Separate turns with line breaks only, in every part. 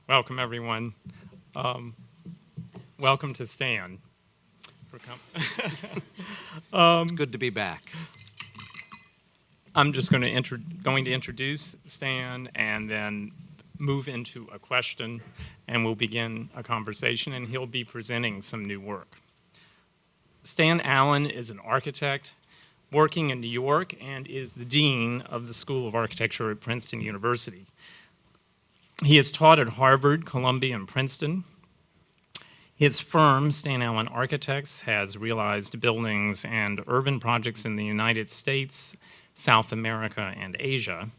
Welcome, everyone. Welcome to Stan.
It's good to be back.
I'm just going to introduce Stan and then move into a question, and we'll begin a conversation, and he'll be presenting some new work. Stan Allen is an architect working in New York and is the dean of the School of Architecture at Princeton University. He has taught at Harvard, Columbia, and Princeton. His firm, Stan Allen Architects, has realized buildings and urban projects in the United States, South America, and Asia,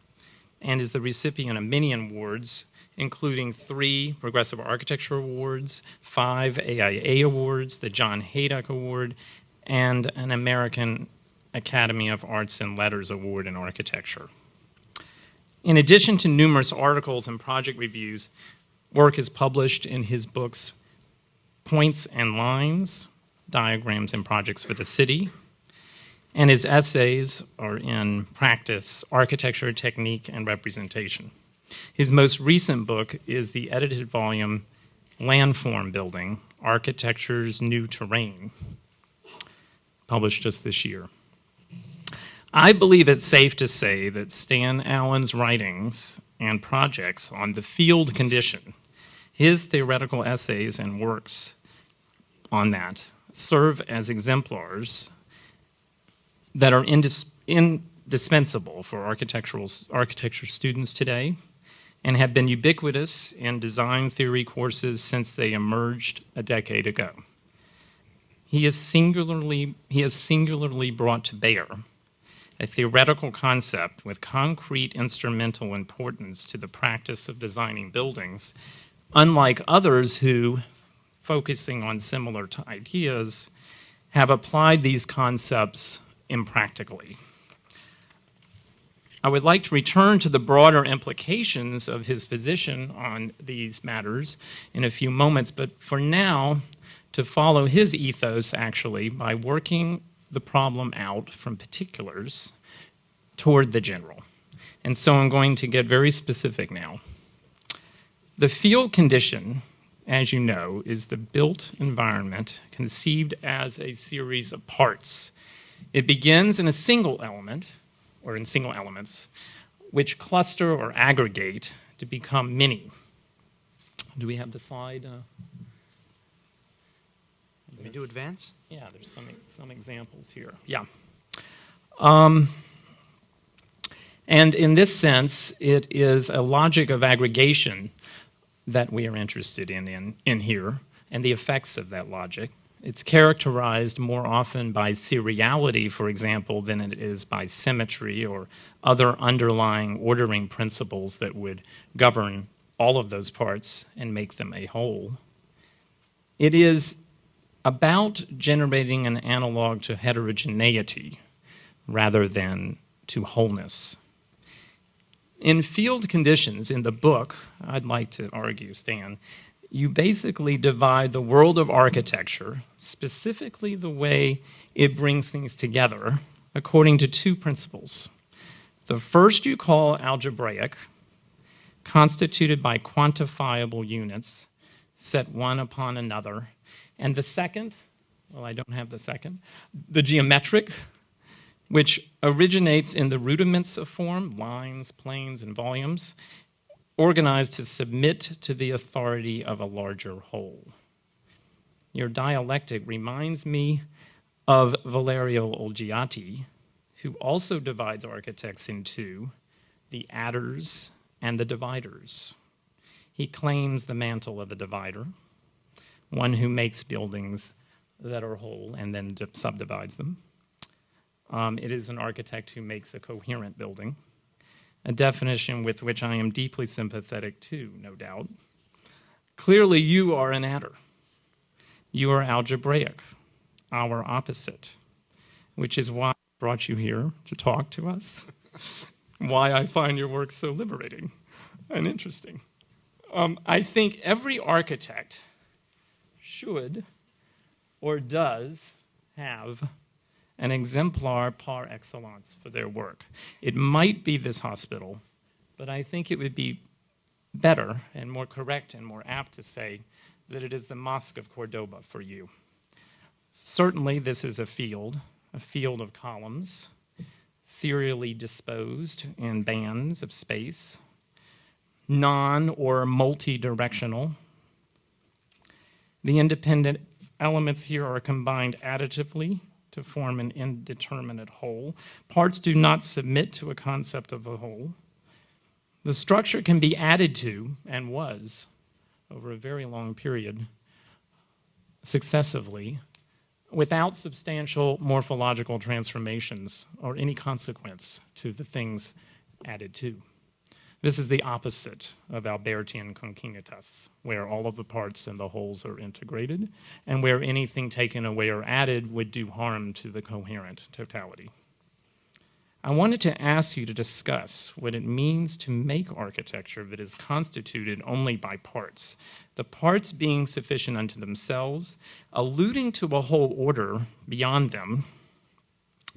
and is the recipient of many awards, including 3 Progressive Architecture Awards, 5 AIA Awards, the John Haydock Award, and an American Academy of Arts and Letters Award in Architecture. In addition to numerous articles and project reviews, work is published in his books Points and Lines, Diagrams and Projects for the City, and his essays are in Practice, Architecture, Technique, and Representation. His most recent book is the edited volume Landform Building, Architecture's New Terrain, published just this year. I believe it's safe to say that Stan Allen's writings and projects on the field condition, his theoretical essays and works on that, serve as exemplars that are indispensable for architecture students today and have been ubiquitous in design theory courses since they emerged a decade ago. He has singularly brought to bear a theoretical concept with concrete instrumental importance to the practice of designing buildings, unlike others who, focusing on similar ideas, have applied these concepts impractically. I would like to return to the broader implications of his position on these matters in a few moments, but for now, to follow his ethos, actually, by working the problem out from particulars toward the general. And so I'm going to get very specific now. The field condition, as you know, is the built environment conceived as a series of parts. It begins in a single element, or in single elements, which cluster or aggregate to become many. Do we have the slide?
Can we do advance?
Yeah, there's some examples here. Yeah. And in this sense, it is a logic of aggregation that we are interested in here, and the effects of that logic. It's characterized more often by seriality, for example, than it is by symmetry or other underlying ordering principles that would govern all of those parts and make them a whole. It is about generating an analog to heterogeneity rather than to wholeness. In field conditions, in the book, I'd like to argue, Stan, you basically divide the world of architecture, specifically the way it brings things together, according to 2 principles. The first you call algebraic, constituted by quantifiable units set one upon another. And the second, well, I don't have the second, the geometric, which originates in the rudiments of form, lines, planes, and volumes, organized to submit to the authority of a larger whole. Your dialectic reminds me of Valerio Olgiati, who also divides architects into the adders and the dividers. He claims the mantle of the divider, one who makes buildings that are whole and then subdivides them. It is an architect who makes a coherent building, a definition with which I am deeply sympathetic to, no doubt. Clearly, you are an adder. You are algebraic, our opposite, which is why I brought you here to talk to us, why I find your work so liberating and interesting. I think every architect should or does have an exemplar par excellence for their work. It might be this hospital, but I think it would be better and more correct and more apt to say that it is the Mosque of Cordoba for you. Certainly, this is a field of columns, serially disposed in bands of space, non- or multi-directional. The independent elements here are combined additively to form an indeterminate whole. Parts do not submit to a concept of a whole. The structure can be added to, and was, over a very long period, successively, without substantial morphological transformations or any consequence to the things added to. This is the opposite of Albertian concinitas, where all of the parts and the wholes are integrated, and where anything taken away or added would do harm to the coherent totality. I wanted to ask you to discuss what it means to make architecture that is constituted only by parts, the parts being sufficient unto themselves, alluding to a whole order beyond them,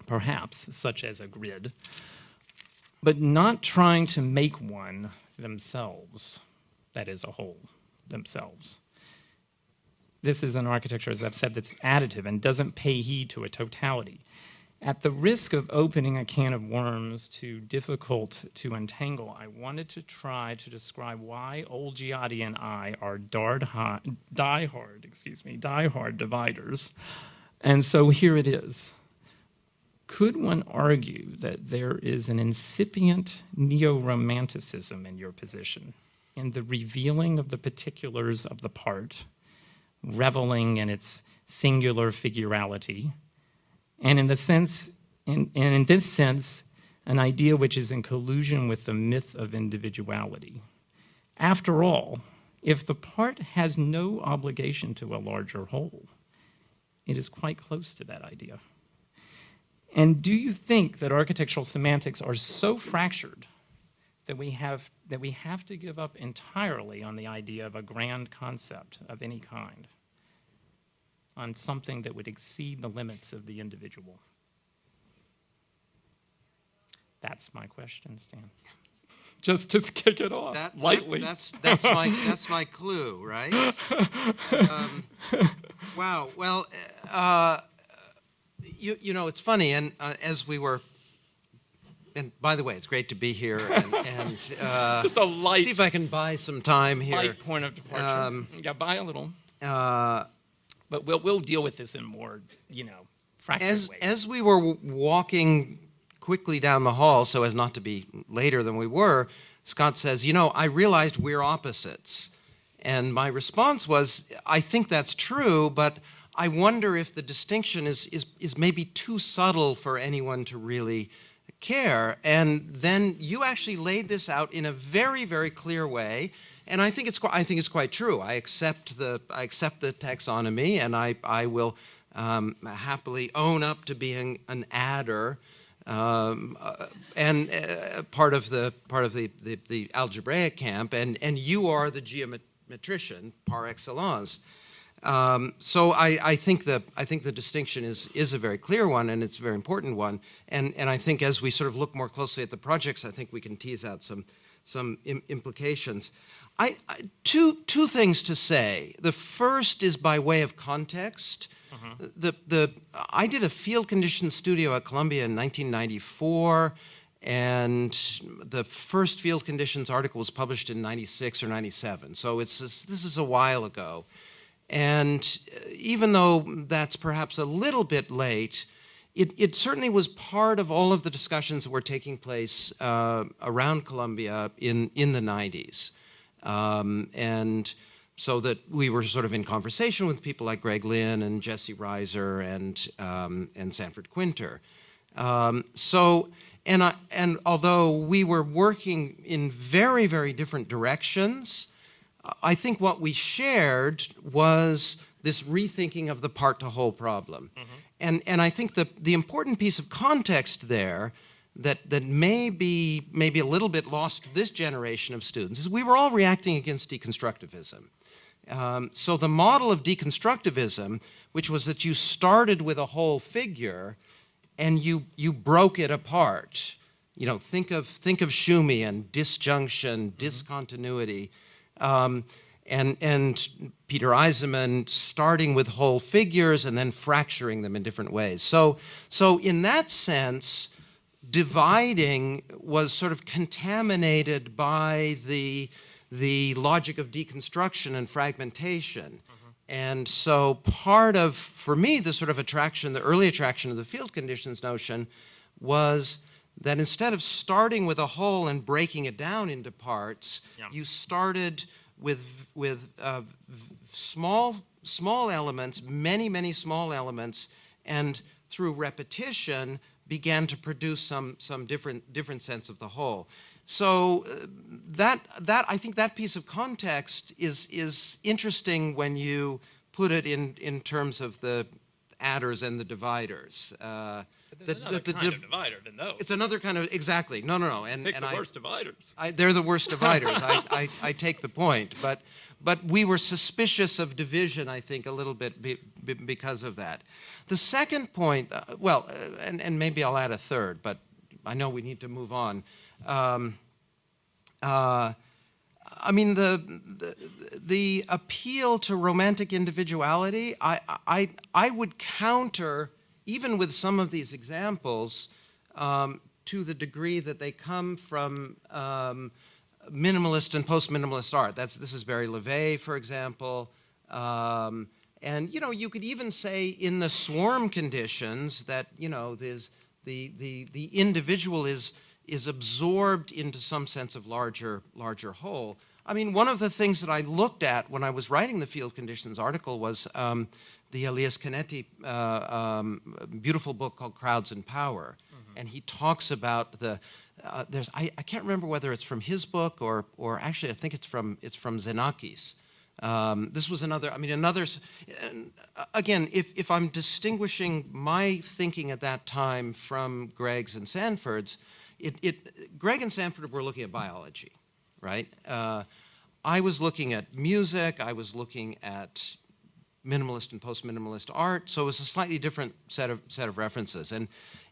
perhaps, such as a grid, but not trying to make one themselves, that is a whole themselves. This is an architecture, as I've said, that's additive and doesn't pay heed to a totality. At the risk of opening a can of worms too difficult to untangle, I wanted to try to describe why old Giotti and I are diehard dividers. And so here it is. Could one argue that there is an incipient neo-romanticism in your position, in the revealing of the particulars of the part, reveling in its singular figurality, and in this sense, an idea which is in collusion with the myth of individuality? After all, if the part has no obligation to a larger whole, it is quite close to that idea. And do you think that architectural semantics are so fractured that we have to give up entirely on the idea of a grand concept of any kind, on something that would exceed the limits of the individual? That's my question, Stan. Just to kick it off lightly.
That's my clue, right? Wow. Well, you know, it's funny, and as we were, and by the way, it's great to be here, and
just a light.
See if I can buy some time here.
Light point of departure. Yeah, buy a little. But we'll deal with this in more, fractured ways. As
we were walking quickly down the hall, so as not to be later than we were, Scott says, I realized we're opposites. And my response was, I think that's true, but I wonder if the distinction is maybe too subtle for anyone to really care. And then you actually laid this out in a very, very clear way. And I think it's quite true. I accept the taxonomy, and I will happily own up to being an adder and part of the algebraic camp, and you are the geometrician par excellence. So I think the distinction is a very clear one, and it's a very important one. And I think as we sort of look more closely at the projects, I think we can tease out some implications. Two things to say. The first is by way of context. I did a field conditions studio at Columbia in 1994, and the first field conditions article was published in 96 or 97. So this is a while ago. And even though that's perhaps a little bit late, it certainly was part of all of the discussions that were taking place around Columbia in the 90s. And so that we were sort of in conversation with people like Greg Lynn and Jesse Reiser and Sanford Quinter. And although we were working in very, very different directions, I think what we shared was this rethinking of the part-to-whole problem. And I think the important piece of context there that may be a little bit lost to this generation of students is we were all reacting against deconstructivism. So the model of deconstructivism, which was that you started with a whole figure and you broke it apart. think of Schumann, disjunction, discontinuity, and Peter Eisenman starting with whole figures and then fracturing them in different ways. So in that sense, dividing was sort of contaminated by the logic of deconstruction and fragmentation. And so part of, for me, the sort of attraction, the early attraction of the field conditions notion was that instead of starting with a whole and breaking it down into parts, you started with small elements, many small elements, and through repetition began to produce some different sense of the whole. So that I think that piece of context is interesting when you put it in terms of the adders and the dividers.
But there's another kind of divider than those.
It's another kind of, exactly. No. And
the worst dividers.
They're the worst dividers. I take the point. But we were suspicious of division, I think, a little bit because of that. The second point, and maybe I'll add a third, but I know we need to move on. I mean, the appeal to romantic individuality, I would counter, even with some of these examples, to the degree that they come from minimalist and post-minimalist art. This is Barry LeVay, for example. And you could even say in the swarm conditions that there's the individual is absorbed into some sense of larger whole. I mean, one of the things that I looked at when I was writing the field conditions article was the Elias Canetti beautiful book called Crowds and Power. And he talks about I can't remember whether it's from his book or actually I think it's from Xenakis. This was another, again, if I'm distinguishing my thinking at that time from Gregg's and Sanford's, Gregg and Sanford were looking at biology, right? I was looking at music, I was looking at minimalist and post-minimalist art, so it was a slightly different set of references. And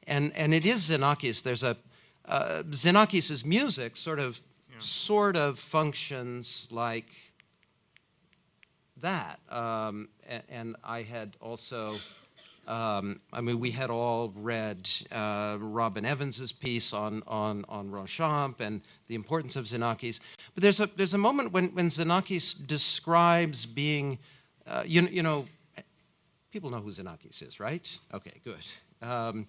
it is Xenakis. There's Xenakis' music sort of functions like that. And I had also, we had all read Robin Evans's piece on Ronchamp and the importance of Xenakis. But there's a moment when Xenakis describes being, people know who Xenakis is, right? Okay, good.
I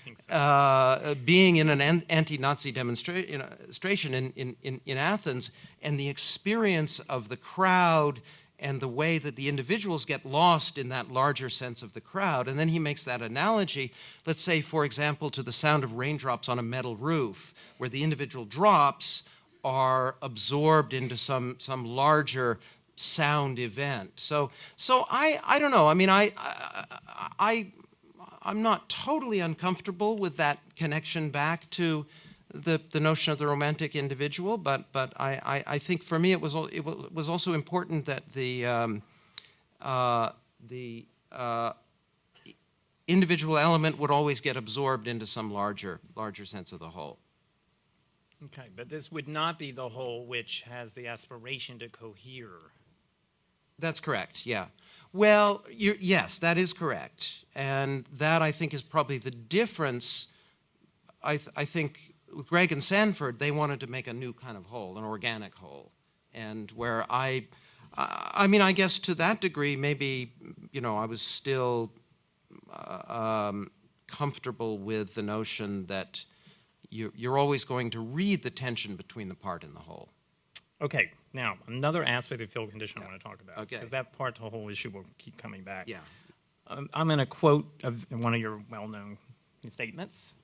think so.
Being in an anti-Nazi demonstration in Athens, and the experience of the crowd and the way that the individuals get lost in that larger sense of the crowd. And then he makes that analogy, let's say, for example, to the sound of raindrops on a metal roof, where the individual drops are absorbed into some larger sound event. So I don't know. I mean, I'm not totally uncomfortable with that connection back to the notion of the romantic individual, but I think for me it was also important that the individual element would always get absorbed into some larger sense of the whole.
Okay, but this would not be the whole which has the aspiration to cohere.
That's correct, yeah. Well, yes, that is correct. And that, I think, is probably the difference. I think with Gregg and Sanford, they wanted to make a new kind of whole, an organic whole. And where I guess to that degree, maybe, I was still comfortable with the notion that you're always going to read the tension between the part and the whole.
Okay, now, another aspect of field condition I want to talk about.
Okay.
Because that part to the whole issue will keep coming back.
Yeah.
I'm going to quote one of your well-known statements.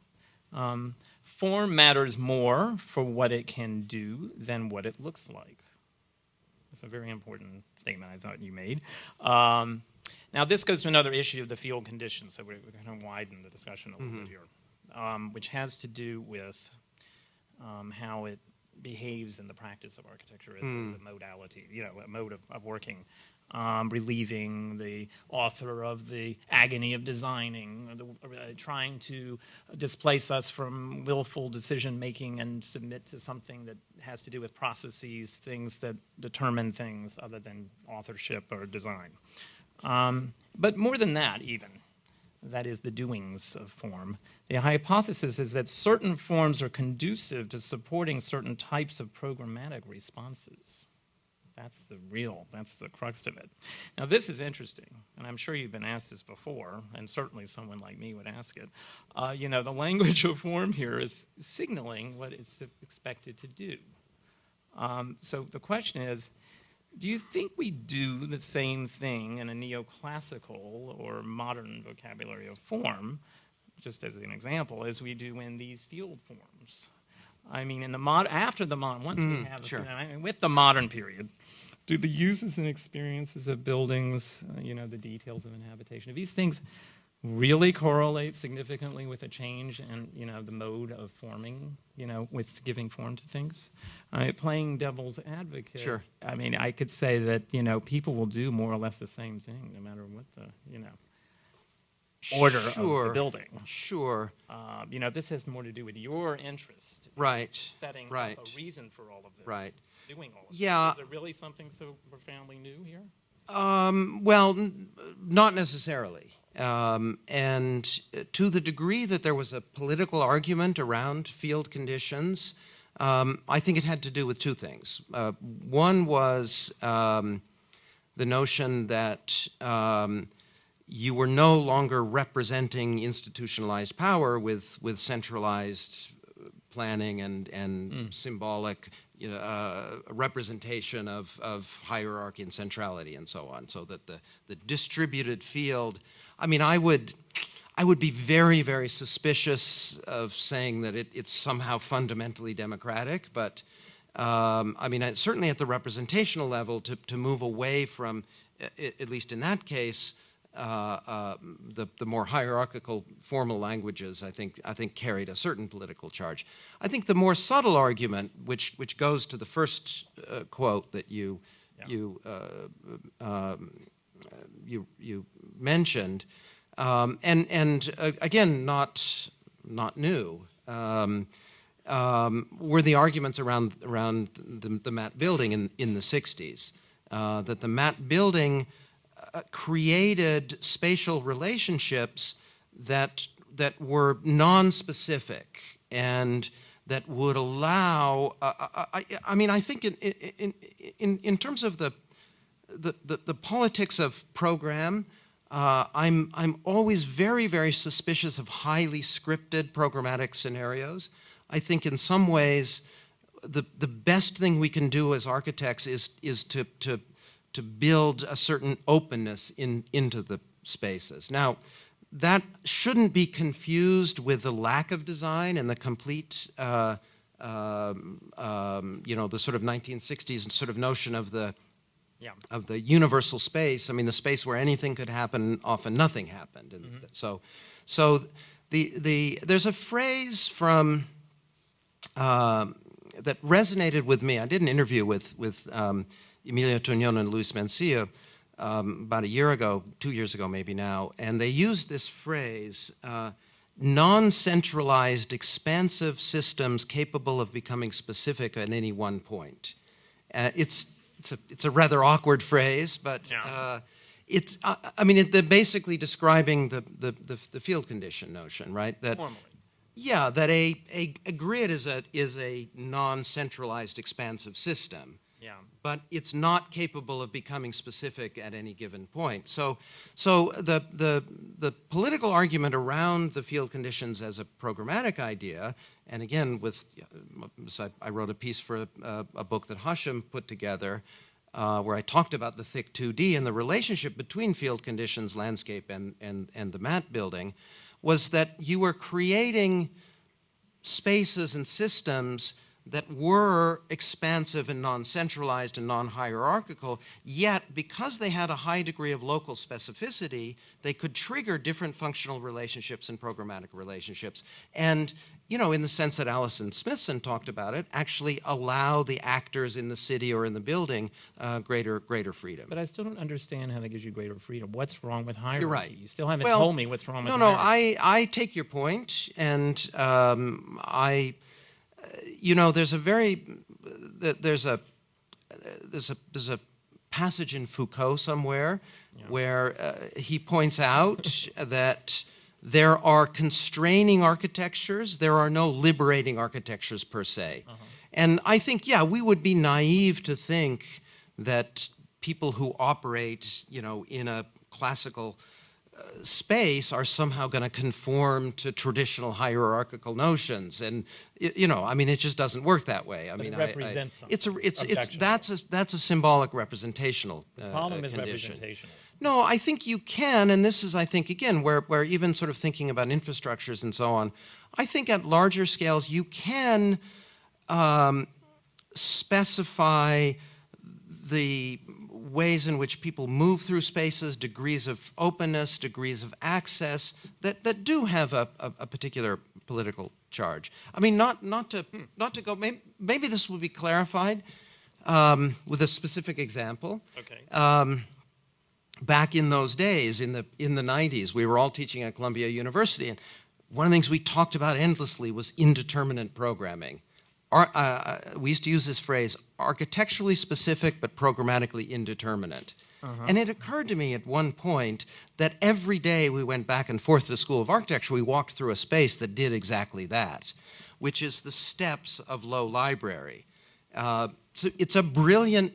Form matters more for what it can do than what it looks like. That's a very important statement I thought you made. Now, this goes to another issue of the field conditions, so we're going to widen the discussion a little bit here, which has to do with how it behaves in the practice of architecture as a modality, a mode of working. relieving the author of the agony of designing, trying to displace us from willful decision-making and submit to something that has to do with processes, things that determine things other than authorship or design. But more than that, even, that is the doings of form. The hypothesis is that certain forms are conducive to supporting certain types of programmatic responses. That's the crux of it. Now, this is interesting, and I'm sure you've been asked this before, and certainly someone like me would ask it. The language of form here is signaling what it's expected to do. So the question is, do you think we do the same thing in a neoclassical or modern vocabulary of form, just as an example, as we do in these field forms? I mean, after the modern, once we have,
sure.
With the modern period, do the uses and experiences of buildings, the details of inhabitation, do these things really correlate significantly with a change in, the mode of forming, with giving form to things? Playing devil's advocate,
Sure.
I mean, I could say that, people will do more or less the same thing, no matter what the, order of the building.
Sure.
This has more to do with your interest.
Right.
Setting
right.
up a reason for all of this.
Right.
Doing all of this.
Yeah.
Is there really something so profoundly new here?
Well, not necessarily. And to the degree that there was a political argument around field conditions, I think it had to do with two things. One was the notion that you were no longer representing institutionalized power with centralized planning and symbolic representation of hierarchy and centrality and so on, so that the distributed field, I mean, I would be very, very suspicious of saying that it's somehow fundamentally democratic, but I mean, certainly at the representational level, to move away from, at least in that case, the more hierarchical formal languages, I think carried a certain political charge. I think the more subtle argument, which goes to the first quote that you mentioned, and again not new, were the arguments around the Matt building in the 60s, that the Matt building created spatial relationships that were non-specific and that would allow. I mean, I think in terms of the politics of program, I'm always very, very suspicious of highly scripted programmatic scenarios. I think in some ways the best thing we can do as architects is to build a certain openness into the spaces. Now, that shouldn't be confused with the lack of design and the complete, the sort of 1960s sort of notion of the universal space. I mean, the space where anything could happen, often nothing happened. And so there's a phrase from that resonated with me. I did an interview with Emilia Tognone and Luis Mencia about a year ago, 2 years ago maybe now, and they used this phrase, non-centralized expansive systems capable of becoming specific at any one point. It's a rather awkward phrase, but it's they're basically describing the field condition notion, right? That
formally.
Yeah, that a grid is a non-centralized expansive system.
Yeah.
But it's not capable of becoming specific at any given point. So the political argument around the field conditions as a programmatic idea, and again, I wrote a piece for a book that Hashem put together, where I talked about the thick 2D and the relationship between field conditions, landscape, and the Matt building, was that you were creating spaces and systems that were expansive and non-centralized and non-hierarchical, yet because they had a high degree of local specificity, they could trigger different functional relationships and programmatic relationships. And, you know, in the sense that Alison Smithson talked about it, actually allow the actors in the city or in the building greater freedom.
But I still don't understand how that gives you greater freedom. What's wrong with hierarchy?
You're right.
You still haven't told me what's wrong with hierarchy.
No, I take your point, and you know, there's a passage in Foucault somewhere where he points out that there are constraining architectures, there are no liberating architectures per se. And I think, yeah, we would be naive to think that people who operate, you know, in a classical space are somehow going to conform to traditional hierarchical notions, and you know, I mean, it just doesn't work that way. I mean,
it represents
that's a symbolic representational
the problem is
condition.
representational.
No, I think you can, and this is, I think, again, where even sort of thinking about infrastructures and so on, I think at larger scales you can specify the ways in which people move through spaces, degrees of openness, degrees of access that do have a particular political charge. I mean, not to go. Maybe this will be clarified with a specific example.
Okay.
Back in those days, in the 90s, we were all teaching at Columbia University, and one of the things we talked about endlessly was indeterminate programming. We used to use this phrase, architecturally specific but programmatically indeterminate. And it occurred to me at one point that every day we went back and forth to the School of Architecture, we walked through a space that did exactly that, which is the steps of Low Library. So it's a brilliant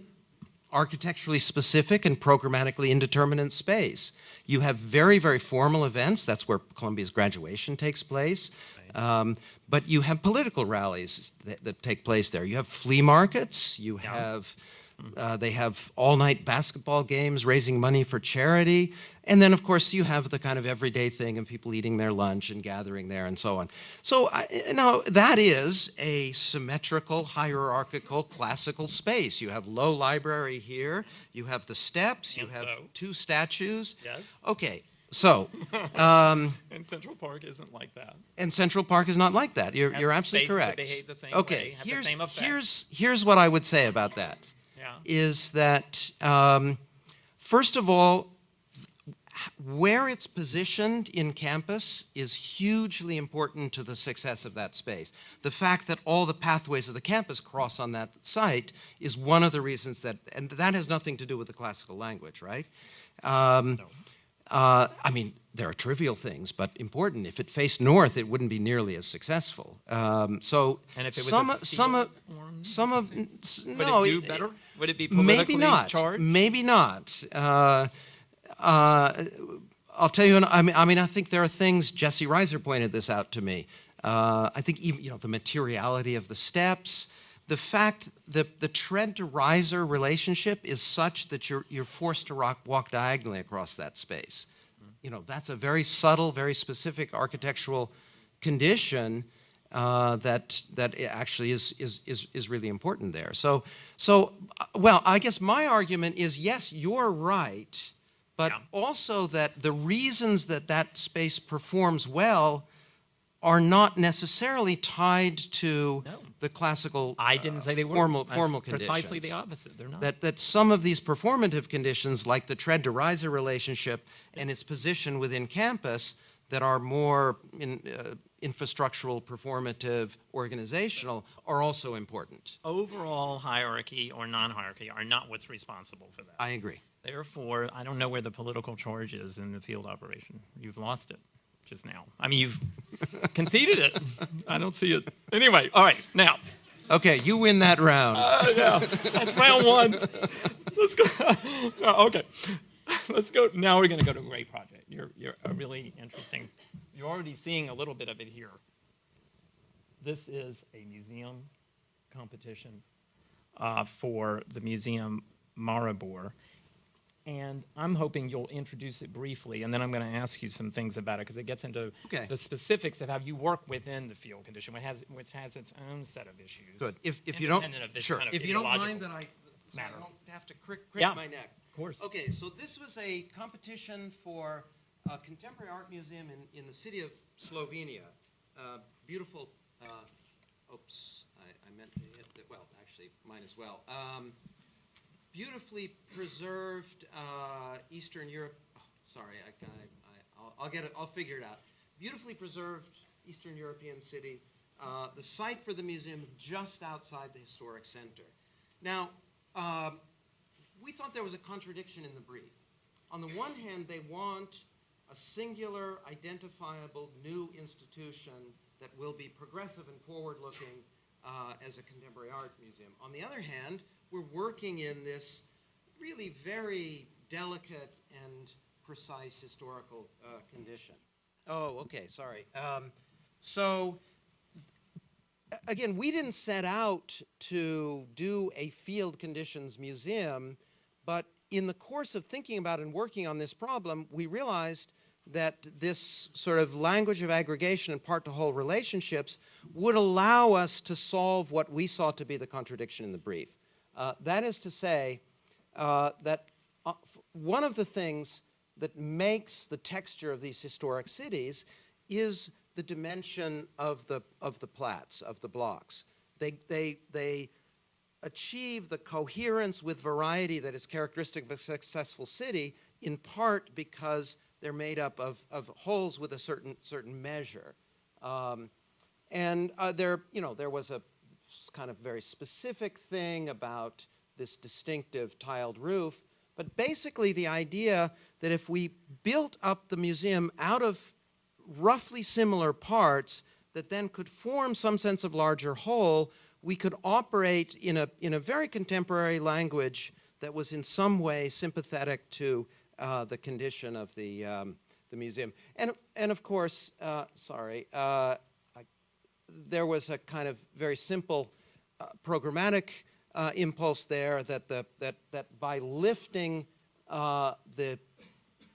architecturally specific and programmatically indeterminate space. You have very, very formal events. That's where Columbia's graduation takes place. But you have political rallies that take place there. You have flea markets. You have they have all-night basketball games raising money for charity. And then, of course, you have the kind of everyday thing of people eating their lunch and gathering there and so on. So now that is a symmetrical, hierarchical, classical space. You have Low Library here. You have the steps. You have two statues.
Yes.
Okay. So,
and Central Park isn't like that.
And Central Park is not like that. You're absolutely correct.
Behave the same
okay,
way, have the same effect.
Here's what I would say about that.
Yeah.
Is that first of all, where it's positioned in campus is hugely important to the success of that space. The fact that all the pathways of the campus cross on that site is one of the reasons that, and that has nothing to do with the classical language, right?
No.
I mean, there are trivial things, but important. If it faced north, it wouldn't be nearly as successful. So
and if it was
would
it do better? Would it be politically charged?
Maybe not. I'll tell you. I mean, I think there are things. Jesse Reiser pointed this out to me. I think even the materiality of the steps. The fact that the tread to riser relationship is such that you're forced to walk diagonally across that space. That's a very subtle, very specific architectural condition that actually is really important there. So well, I guess my argument is yes, you're right, but also that the reasons that space performs well are not necessarily tied to the classical
I didn't say they were.
formal conditions.
Precisely the opposite. They're not.
That some of these performative conditions, like the tread to riser relationship and its position within campus, that are more infrastructural, performative, organizational, are also important.
Overall hierarchy or non-hierarchy are not what's responsible for that.
I agree.
Therefore, I don't know where the political charge is in the field operation. You've lost it just now. I mean, you've conceded it. I don't see it. Anyway, all right, now.
Okay, you win that round.
Yeah, that's round one. Let's go. No, okay, let's go. Now we're going to go to a great project. You're a really interesting. You're already seeing a little bit of it here. This is a museum competition for the Museum Maribor. And I'm hoping you'll introduce it briefly, and then I'm going to ask you some things about it because it gets into
Okay.
the specifics of how you work within the field condition, which has its own set of issues.
Good. If you don't,
independent of this
sure.
kind of
If you don't mind
ideological
that so
matter.
I don't have to crick
Yeah.
my neck.
Of course.
Okay, so this was a competition for a contemporary art museum in the city of Slovenia. Beautiful, oops, I meant to hit the, well, actually, mine as well. Beautifully preserved Eastern Europe, oh, sorry, I'll get it, I'll figure it out. Beautifully preserved Eastern European city. The site for the museum just outside the historic center. Now, we thought there was a contradiction in the brief. On the one hand, they want a singular, identifiable new institution that will be progressive and forward-looking as a contemporary art museum. On the other hand, we're working in this really very delicate and precise historical condition. Oh, okay, sorry. So, again, we didn't set out to do a field conditions museum, but in the course of thinking about and working on this problem, we realized that this sort of language of aggregation and part-to-whole relationships would allow us to solve what we saw to be the contradiction in the brief. That is to say that one of the things that makes the texture of these historic cities is the dimension of the plats, of the blocks. They achieve the coherence with variety that is characteristic of a successful city, in part because they're made up of wholes with a certain measure. There was a kind of very specific thing about this distinctive tiled roof, but basically the idea that if we built up the museum out of roughly similar parts that then could form some sense of larger whole, we could operate in a very contemporary language that was in some way sympathetic to the condition of the museum. And of course, there was a kind of very simple programmatic impulse there that by lifting the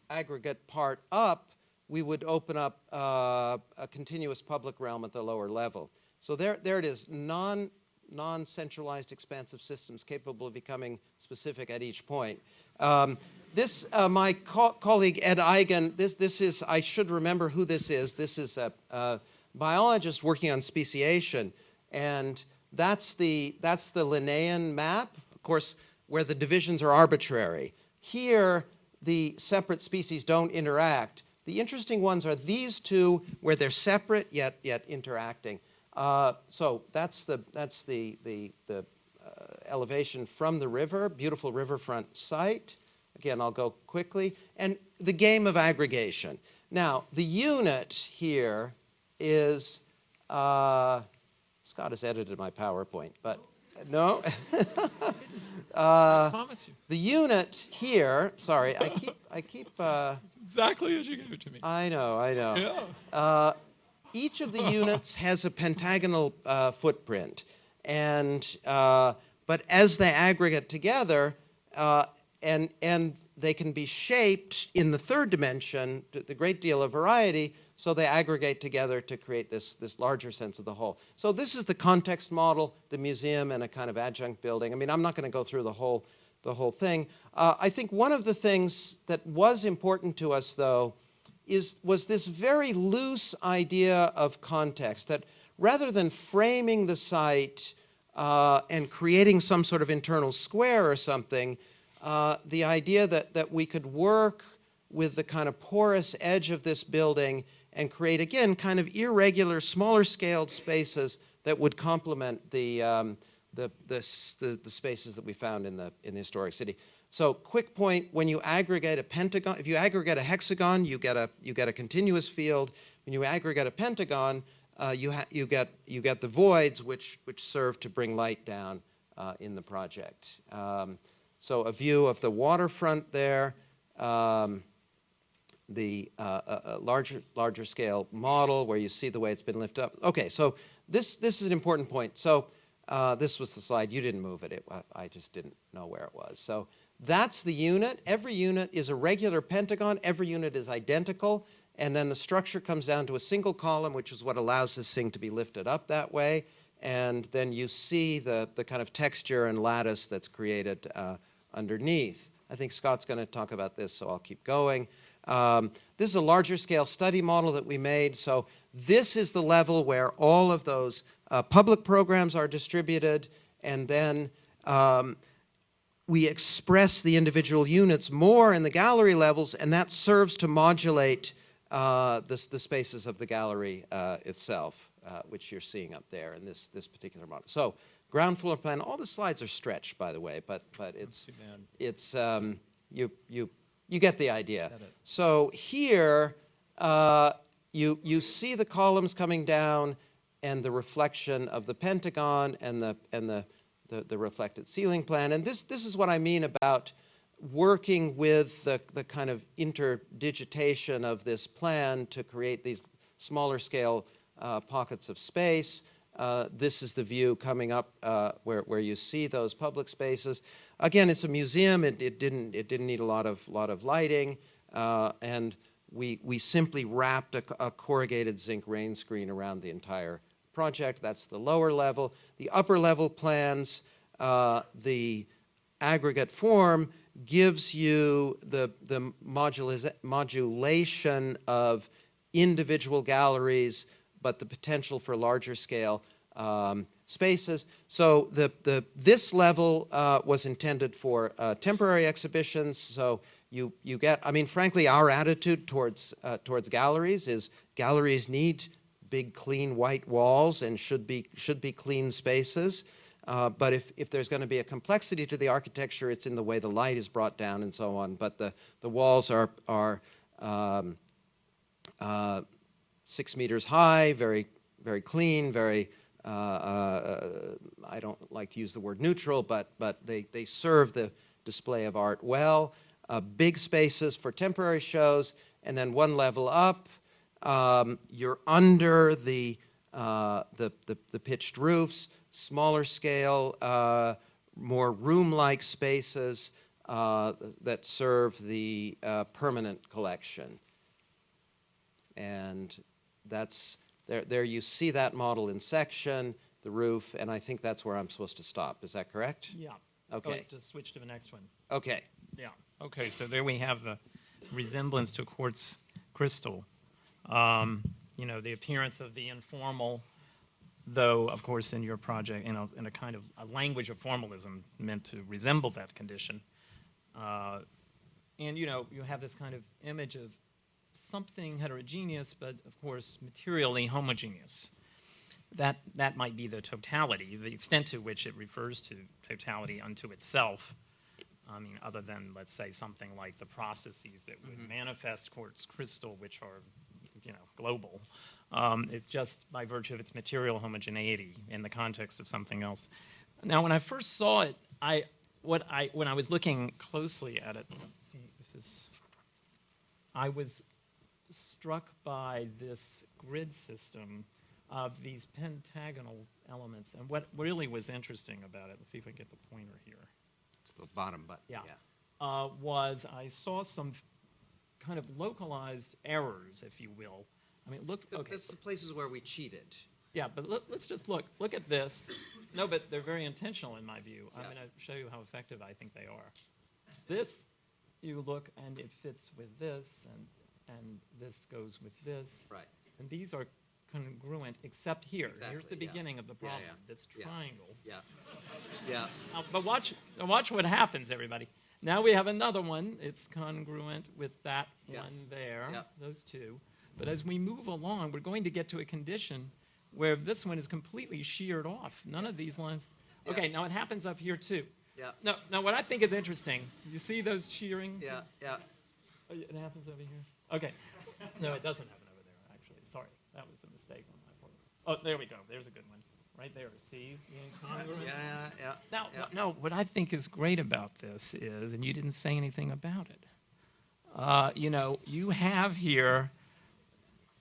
aggregate part up, we would open up a continuous public realm at the lower level. So there it is, non-centralized expansive systems capable of becoming specific at each point. My colleague Ed Eigen, this is, I should remember who this is. This is a biologist working on speciation, and that's the Linnaean map, of course, where the divisions are arbitrary. Here, the separate species don't interact. The interesting ones are these two, where they're separate yet interacting. So that's the elevation from the river, beautiful riverfront site. Again, I'll go quickly. And the game of aggregation. Now, the unit here is, Scott has edited my PowerPoint, but no.
I promise you.
The unit here, sorry, I keep.
Exactly as you gave it to me.
I know.
Yeah.
Each of the units has a pentagonal footprint, and but as they aggregate together, and they can be shaped in the third dimension, the great deal of variety, so they aggregate together to create this larger sense of the whole. So this is the context model, the museum, and a kind of adjunct building. I mean, I'm not going to go through the whole thing. I think one of the things that was important to us, though, was this very loose idea of context, that rather than framing the site and creating some sort of internal square or something, the idea that we could work with the kind of porous edge of this building and create, again, kind of irregular, smaller-scaled spaces that would complement the spaces that we found in the historic city. So, quick point: when you aggregate a pentagon, if you aggregate a hexagon, you get a continuous field. When you aggregate a pentagon, you get the voids, which serve to bring light down in the project. So, a view of the waterfront there. The larger scale model where you see the way it's been lifted up. Okay, so this is an important point. So this was the slide. You didn't move it. I just didn't know where it was. So That's the unit. Every unit is a regular pentagon. Every unit is identical. And then the structure comes down to a single column, which is what allows this thing to be lifted up that way. And then you see the kind of texture and lattice that's created underneath. I think Scott's going to talk about this, so I'll keep going. This is a larger scale study model that we made. So this is the level where all of those public programs are distributed, and then we express the individual units more in the gallery levels, and that serves to modulate the spaces of the gallery itself, which you're seeing up there in this particular model. So ground floor plan. All the slides are stretched, by the way, but it's you get the idea. So here you see the columns coming down and the reflection of the pentagon and the reflected ceiling plan. And this is what I mean about working with the kind of interdigitation of this plan to create these smaller scale pockets of space. This is the view coming up where you see those public spaces. Again, it's a museum. It didn't need a lot of lighting, and we simply wrapped a corrugated zinc rain screen around the entire project. That's the lower level. The upper level plans, the aggregate form gives you the modulation of individual galleries, but the potential for larger scale spaces. So this level was intended for temporary exhibitions. So you get, I mean, frankly, our attitude towards galleries is galleries need big, clean white walls and should be clean spaces. But if there's going to be a complexity to the architecture, it's in the way the light is brought down and so on. But the walls are 6 meters high, very clean, very I don't like to use the word neutral, but they serve the display of art well. Big spaces for temporary shows, and then one level up, you're under the pitched roofs, smaller scale, more room-like spaces that serve the permanent collection. And that's, there you see that model in section, the roof, and I think that's where I'm supposed to stop. Is that correct?
Yeah.
Okay.
Just switch to the next one.
Okay.
Yeah. Okay, so there we have the resemblance to quartz crystal. You know, the appearance of the informal, though, of course, in your project, in a kind of a language of formalism meant to resemble that condition. And, you know, you have this kind of image of something heterogeneous, but, of course, materially homogeneous. That might be the totality, the extent to which it refers to totality unto itself. I mean, other than, let's say, something like the processes that would manifest quartz crystal, which are, you know, global. It's just by virtue of its material homogeneity in the context of something else. Now, when I first saw it, when I was looking closely at it, let's see if this, I was struck by this grid system of these pentagonal elements. And what really was interesting about it, let's see if I get the pointer here.
It's the bottom button.
Yeah. Was I saw some kind of localized errors, if you will. I mean, look. Okay.
That's the places where we cheated.
Yeah, but let's just look. Look at this. No, but they're very intentional in my view.
Yeah.
I'm going to show you how effective I think they are. This, you look, and it fits with this, and this goes with this.
Right.
And these are congruent, except here.
Exactly,
Here's the beginning of the problem. This triangle.
Yeah. Yeah.
But watch what happens, everybody. Now we have another one. It's congruent with that one there, those two. But as we move along, we're going to get to a condition where this one is completely sheared off. None of these lines. Okay, now it happens up here too.
Yeah.
Now what I think is interesting, you see those shearing?
Yeah. Yeah.
Oh, it happens over here? Okay. No, it doesn't happen over there, actually. Sorry, that was a mistake on my part. Oh, there we go. There's a good one. Right there. See the incongruence?
Yeah.
Now, no, what I think is great about this is, and you didn't say anything about it, you know, you have here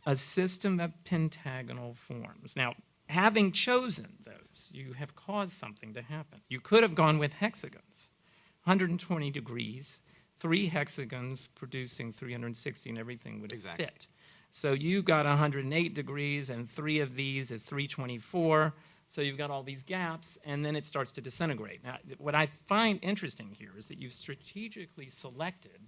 a system of pentagonal forms. Now, having chosen those, you have caused something to happen. You could have gone with hexagons, 120 degrees, 3 hexagons producing 360, and everything would
Exactly.
fit. So you've got 108 degrees, and 3 of these is 324. So you've got all these gaps, and then it starts to disintegrate. Now, what I find interesting here is that you've strategically selected,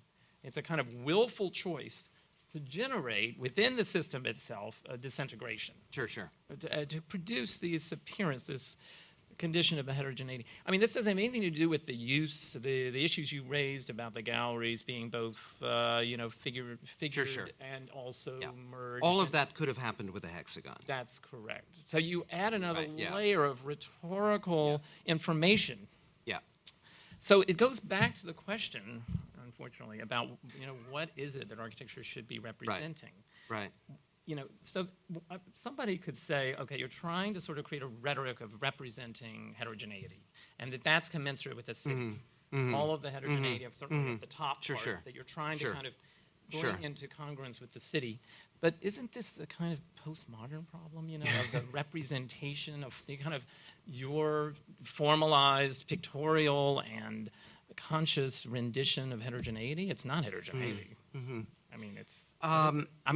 it's a kind of willful choice to generate within the system itself a disintegration.
Sure, sure.
To produce this appearance, this condition of a heterogeneity. I mean, this doesn't have anything to do with the use, the issues you raised about the galleries being both, figured
Sure.
and also
Yeah.
merged.
All of that could have happened with a hexagon.
That's correct. So you add another
Right, yeah.
layer of rhetorical information.
Yeah.
So it goes back to the question, unfortunately, about what is it that architecture should be representing?
Right.
So somebody could say, okay, you're trying to sort of create a rhetoric of representing heterogeneity, and that's commensurate with the city. All of the heterogeneity of certainly at the top
Sure,
part,
sure.
that you're trying
Sure.
to kind of bring
Sure.
into congruence with the city. But isn't this a kind of postmodern problem, of the representation of the kind of your formalized pictorial and conscious rendition of heterogeneity? It's not heterogeneity. I mean,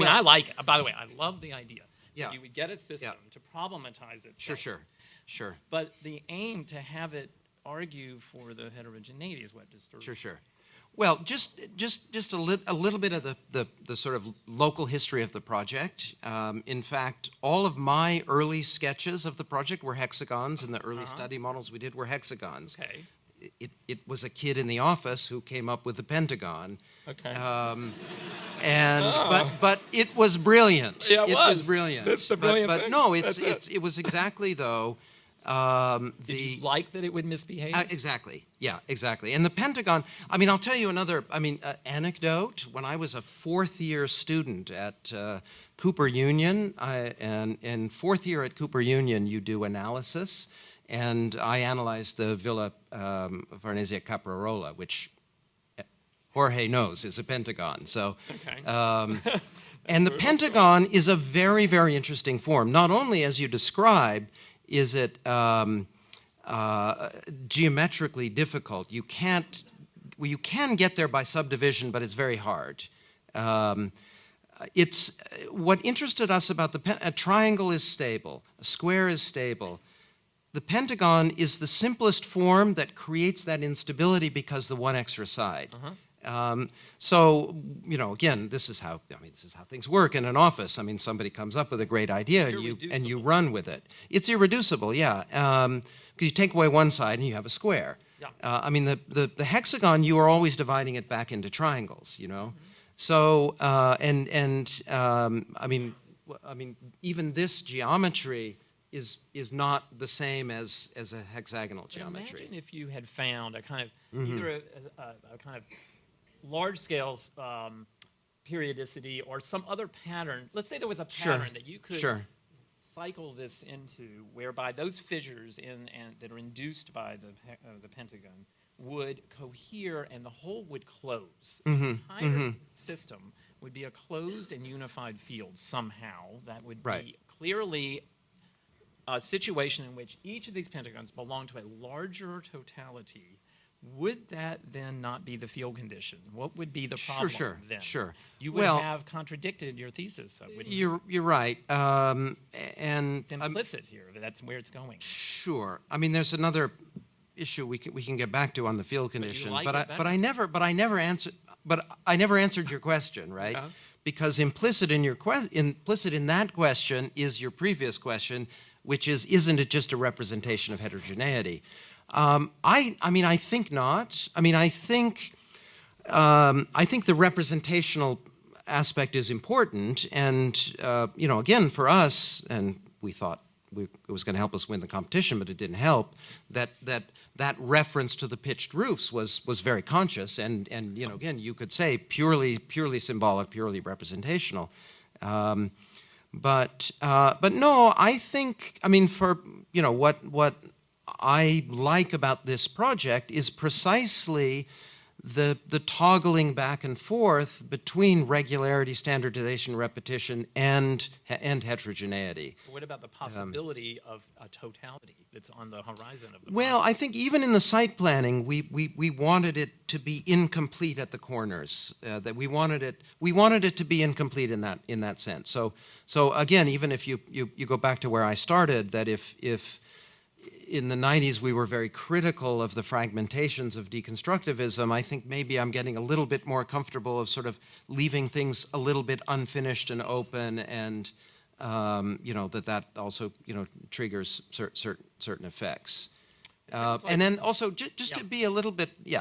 I like it. By the way, I love the idea.
Yeah.
That you would get a system to problematize itself.
Sure.
But the aim to have it argue for the heterogeneity is what disturbs me.
Sure. Well, just a little bit of the sort of local history of the project. In fact, all of my early sketches of the project were hexagons, and the early study models we did were hexagons.
Okay.
It was a kid in the office who came up with the pentagon.
Okay.
But it was brilliant.
Yeah, it was.
brilliant.
That's the brilliant
but
thing.
no,
That's
it was exactly though.
Did you like that it would misbehave?
Exactly. Yeah, exactly. And the Pentagon, I'll tell you another, anecdote. When I was a fourth-year student at Cooper Union, and fourth year at Cooper Union, you do analysis, and I analyzed the Villa Farnese at Caprarola, which Jorge knows is a pentagon. So,
Okay.
and the pentagon is a very, very interesting form. Not only, as you describe, is it geometrically difficult. You can get there by subdivision, but it's very hard. It's what interested us about a triangle is stable, a square is stable. The pentagon is the simplest form that creates that instability because the one extra side. So, again, this is how things work in an office. Somebody comes up with a great idea and you run with it. It's irreducible, yeah, because you take away one side and you have a square.
Yeah.
The hexagon, you are always dividing it back into triangles, So, even this geometry is not the same as a hexagonal geometry.
Imagine if you had found a kind of either a kind of large-scale periodicity or some other pattern. Let's say there was a pattern that you could cycle this into, whereby those fissures that are induced by the pentagon would cohere and the whole would close. The entire system would be a closed and unified field somehow. That would be clearly a situation in which each of these pentagons belong to a larger totality. Would that then not be the field condition? What would be the problem then?
Sure.
You would have contradicted your thesis, wouldn't you?
You're right. And
it's implicit here. That's where it's going.
Sure. There's another issue we can get back to on the field condition, but I never answered your question, right? Because implicit in that question is your previous question, which is, isn't it just a representation of heterogeneity? I think not. I think the representational aspect is important, and again, for us, and we thought it was going to help us win the competition, but it didn't help. That reference to the pitched roofs was very conscious, and again, you could say purely symbolic, purely representational. But no, I think for what I like about this project is precisely the toggling back and forth between regularity, standardization, repetition, and heterogeneity.
But what about the possibility of a totality that's on the horizon of the
Well,
project?
I think even in the site planning, we wanted it to be incomplete at the corners. That we wanted it to be incomplete in that sense. So again, even if you go back to where I started, that if in the 90s we were very critical of the fragmentations of deconstructivism, I think maybe I'm getting a little bit more comfortable of sort of leaving things a little bit unfinished and open, and that also triggers certain effects. And then also just to be a little bit, go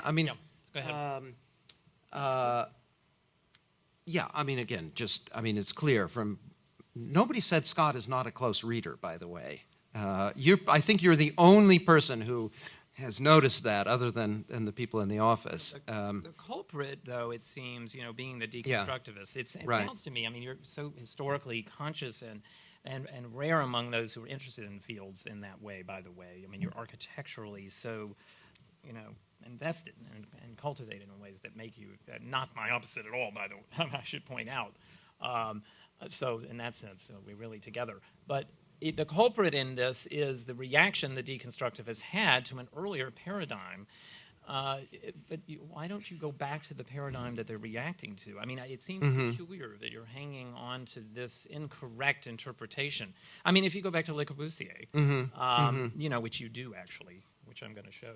ahead. Again, it's clear from nobody said Scott is not a close reader, by the way. I think you're the only person who has noticed that, other than the people in the office.
The culprit, though, it seems, being the deconstructivist, it
right.
sounds to me, you're so historically conscious and rare among those who are interested in fields in that way, by the way. You're architecturally so, invested and cultivated in ways that make you, not my opposite at all, by the way, I should point out. So in that sense, we're really together. But the culprit in this is the reaction the deconstructivists had to an earlier paradigm. But why don't you go back to the paradigm that they're reacting to? It seems peculiar that you're hanging on to this incorrect interpretation. If you go back to Le Corbusier, which you do actually, which I'm going to show,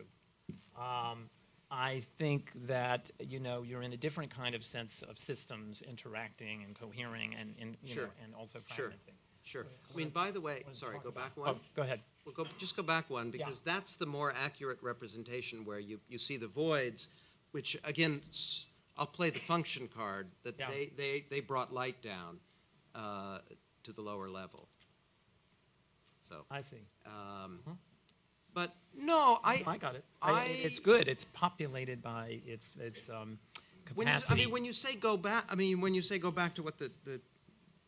I think that you're in a different kind of sense of systems interacting and cohering and and also fragmenting.
Sure. By the way, sorry, go back one.
Oh, go ahead.
Well, just go back one, because that's the more accurate representation, where you see the voids, which, again, I'll play the function card, that they brought light down to the lower level. So
I see.
But no,
I got it. It's good. It's populated by its capacity.
When you say go back, when you say go back to what the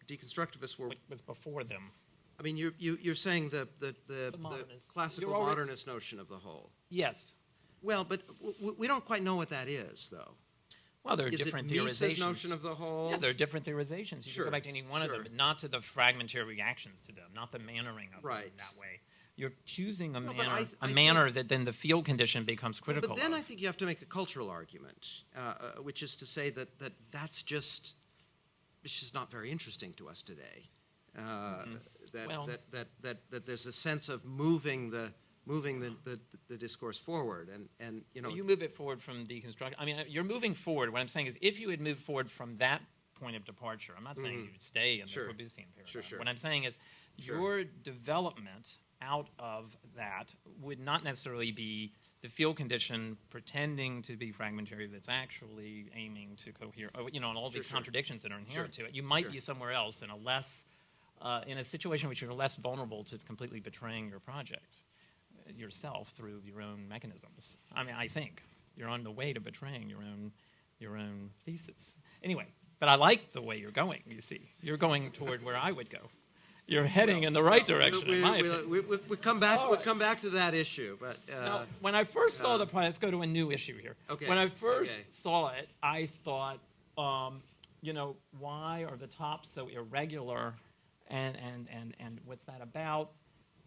deconstructivists were,
what was before them.
You're saying the classical modernist notion of the whole.
Yes.
Well, but we don't quite know what that is, though.
Well, there are different theorizations. Is it Mises'
notion of the whole?
Yeah, there are different theorizations. You can go back to any one of them, but not to the fragmentary reactions to them, not the mannering of them in that way. You're choosing a manner that then the field condition becomes critical.
But then I think you have to make a cultural argument, which is to say that that's just not very interesting to us today. That there's a sense of moving the discourse forward, and
you move it forward from deconstruction. You're moving forward. What I'm saying is, if you had moved forward from that point of departure, I'm not saying you would stay in the Corbusian paradigm.
Sure.
What I'm saying is, your development out of that would not necessarily be the field condition pretending to be fragmentary that's actually aiming to cohere, and all these contradictions that are inherent to it. You might be somewhere else in a less, in a situation in which you're less vulnerable to completely betraying your project yourself through your own mechanisms. I think you're on the way to betraying your own thesis. Anyway, but I like the way you're going. You see, you're going toward where I would go. You're heading in the right direction, in my opinion.
We come back. We'll come back to that issue. But
now, when I first saw the plan, let's go to a new issue here.
Okay.
When I first saw it, I thought, why are the tops so irregular, and what's that about?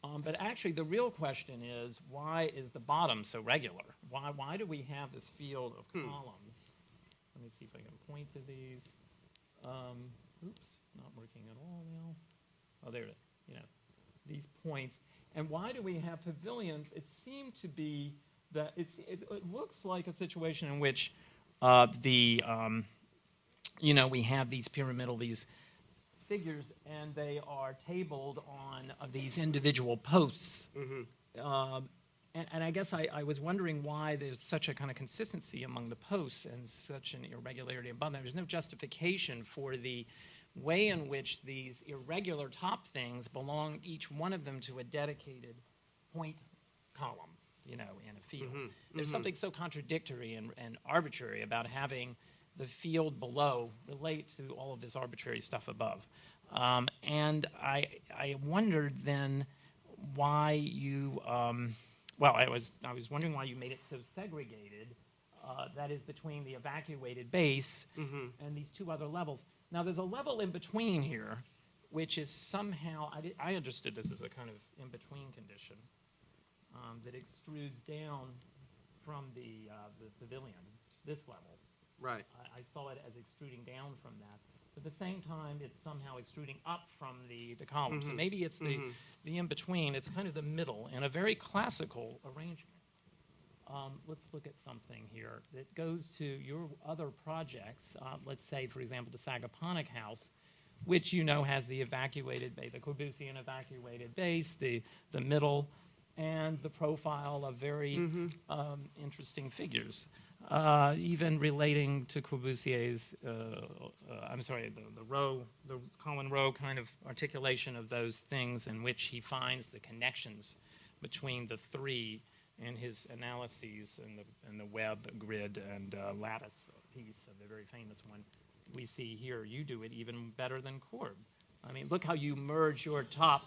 But actually, the real question is, why is the bottom so regular? Why do we have this field of columns? Let me see if I can point to these. Oops, not working at all now. Oh, there it is. These points. And why do we have pavilions? It seemed to be that it looks like a situation in which we have these pyramidal, these figures, and they are tabled on these individual posts. And I guess I was wondering why there's such a kind of consistency among the posts and such an irregularity above them. There's no justification for the way in which these irregular top things belong, each one of them, to a dedicated point column, in a field. There's something so contradictory and arbitrary about having the field below relate to all of this arbitrary stuff above. And I wondered then why you, I was wondering why you made it so segregated that is between the evacuated base and these two other levels. Now, there's a level in between here, which is somehow, I understood this as a kind of in-between condition that extrudes down from the pavilion, this level.
Right.
I saw it as extruding down from that. But at the same time, it's somehow extruding up from the column. So maybe it's the in-between. It's kind of the middle in a very classical arrangement. Let's look at something here that goes to your other projects. Let's say, for example, the Sagaponic House, which you know has the evacuated base, the Corbusian evacuated base, the middle, and the profile of very interesting figures. Even relating to Corbusier's, the Cohen row kind of articulation of those things in which he finds the connections between the three in his analyses in the web grid and lattice piece of the very famous one we see here. You do it even better than Corb. I mean, look how you merge your top,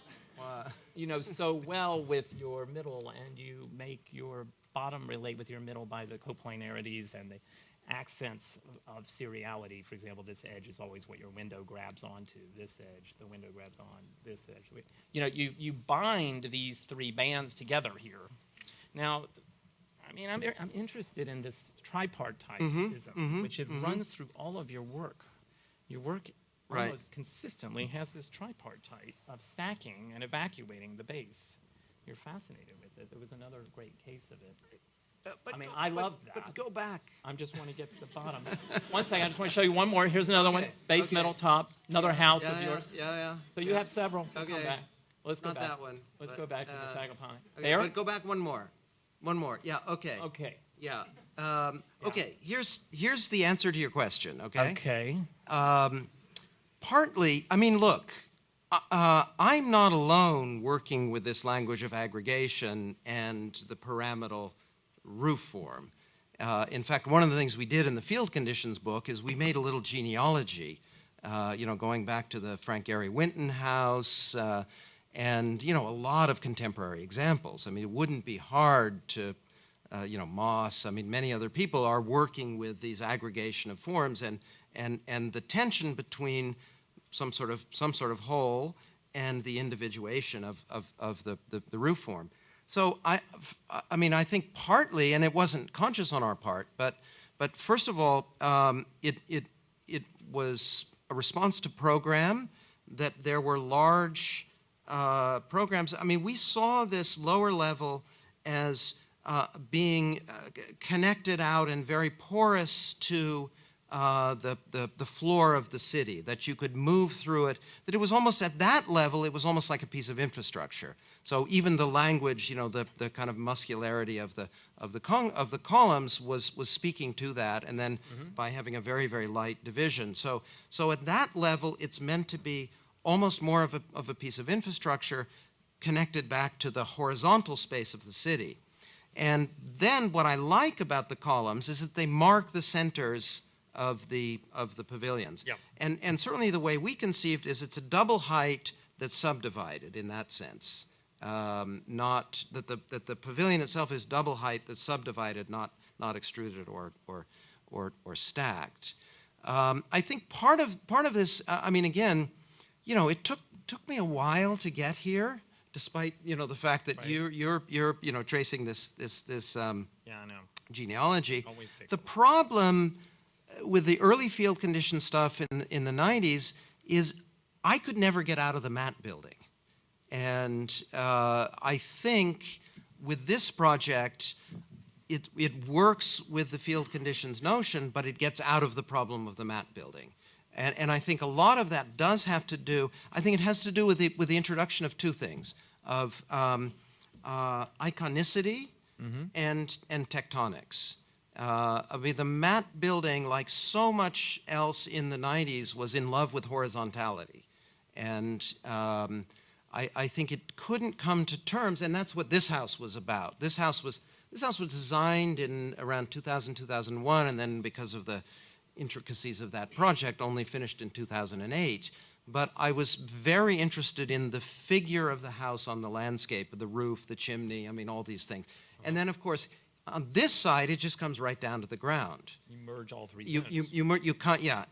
so well with your middle, and you make your bottom relate with your middle by the coplanarities and the accents of seriality. For example, this edge is always what your window grabs onto. This edge, the window grabs on this edge. You bind these three bands together here. Now, I mean, I'm interested in this tripartitism, which it runs through all of your work. Your work almost consistently has this tripartite of stacking and evacuating the base. You're fascinated with it. There was another great case of it. I love that.
But go back.
I just want to get to the bottom. One second, I just want to show you one more. Here's another one. Base, middle, top. Another house of yours.
Yeah.
So you have several.
Okay.
Come back. Let's go
Not
back.
that one.
Let's go back to the Sagaponic.
Okay,
There?
but go back one more. One more. Yeah, okay.
Okay.
Yeah. Okay, here's the answer to your question, okay?
Okay.
Partly, I mean, look, I'm not alone working with this language of aggregation and the pyramidal roof form. In fact, one of the things we did in the field conditions book is we made a little genealogy, going back to the Frank Gehry Winton house, and, a lot of contemporary examples. I mean, it wouldn't be hard to, Moss, many other people are working with these aggregation of forms, and the tension between some sort of whole and the individuation of the roof form. So I think partly, and it wasn't conscious on our part, but first of all, it was a response to program, that there were large programs. I mean, we saw this lower level as being connected out and very porous to the floor of the city, that you could move through it, that it was almost at that level, it was almost like a piece of infrastructure. So even the language, the kind of muscularity of the columns was speaking to that, and then by having a very, very light division. So at that level, it's meant to be almost more of a piece of infrastructure connected back to the horizontal space of the city. And then what I like about the columns is that they mark the centers of the pavilions.
Yeah.
And certainly the way we conceived is it's a double height that's subdivided in that sense. Not that the pavilion itself is double height that's subdivided, not extruded or stacked. I think part of this, again, it took me a while to get here, despite the fact that you're tracing this
I know.
genealogy.
Always takes
The problem with the early field condition stuff in the 90s is I could never get out of the matte building, and I think with this project it works with the field conditions notion, but it gets out of the problem of the matte building. And I think a lot of that does have to do, I think it has to do with the introduction of two things, of iconicity and tectonics. The matte building, like so much else in the 90s, was in love with horizontality. And I think it couldn't come to terms, and that's what this house was about. This house was designed in around 2000, 2001, and then because of the intricacies of that project, only finished in 2008. But I was very interested in the figure of the house on the landscape, the roof, the chimney, all these things. And then, of course, On this side, it just comes right down to the ground.
You merge all three
You
zones.
you can't, yeah,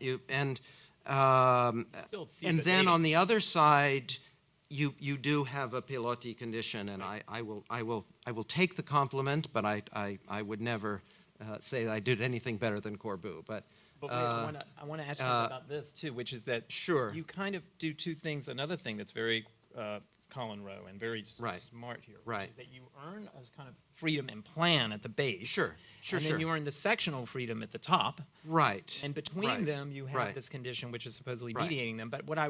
Still see
and
the
then
data.
on the other side, you do have a Pilotti condition, and I will take the compliment, but I would never say that I did anything better than Corbu. But
But wait, I want to ask you about this too, which is that
sure.
you kind of do two things. Another thing that's very Colin Rowe and very smart here, which is that you earn a kind of freedom and plan at the base.
Sure.
And then you earn the sectional freedom at the top.
Right.
And between them, you have this condition which is supposedly mediating them. But what I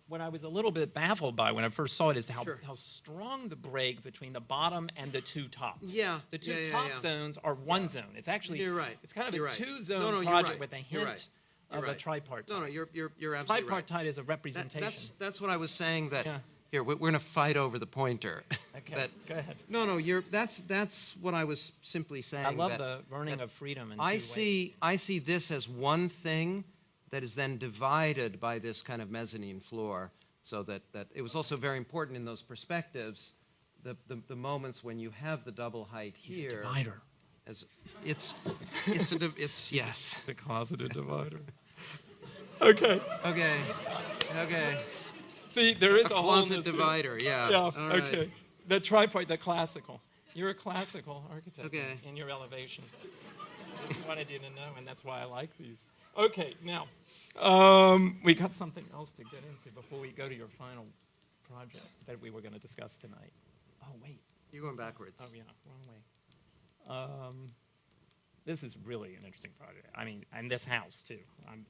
was a little bit baffled by when I first saw it is how strong the break between the bottom and the two tops.
Yeah.
The two top zones are one zone. It's actually it's kind of a two-zone project with a hint of a tripartite.
No, you're absolutely right.
Tripartite is a representation.
That's what I was saying. That here we're going to fight over the pointer.
Okay, go ahead.
No, that's what I was simply saying.
I love the earning of freedom.
I see this as one thing that is then divided by this kind of mezzanine floor, so that it was also very important in those perspectives, the moments when you have the double height here.
He's a divider.
As it's yes.
The closeted divider. Okay. See, there is a
closet divider. Yeah.
Yeah. Okay. The tripartite, the classical. You're a classical architect in your elevations. I just wanted you to know, and that's why I like these. Okay. Now, we got something else to get into before we go to your final project that we were going to discuss tonight. Oh wait.
You're going backwards.
Oh yeah, wrong way. This is really an interesting project. I mean, and this house too.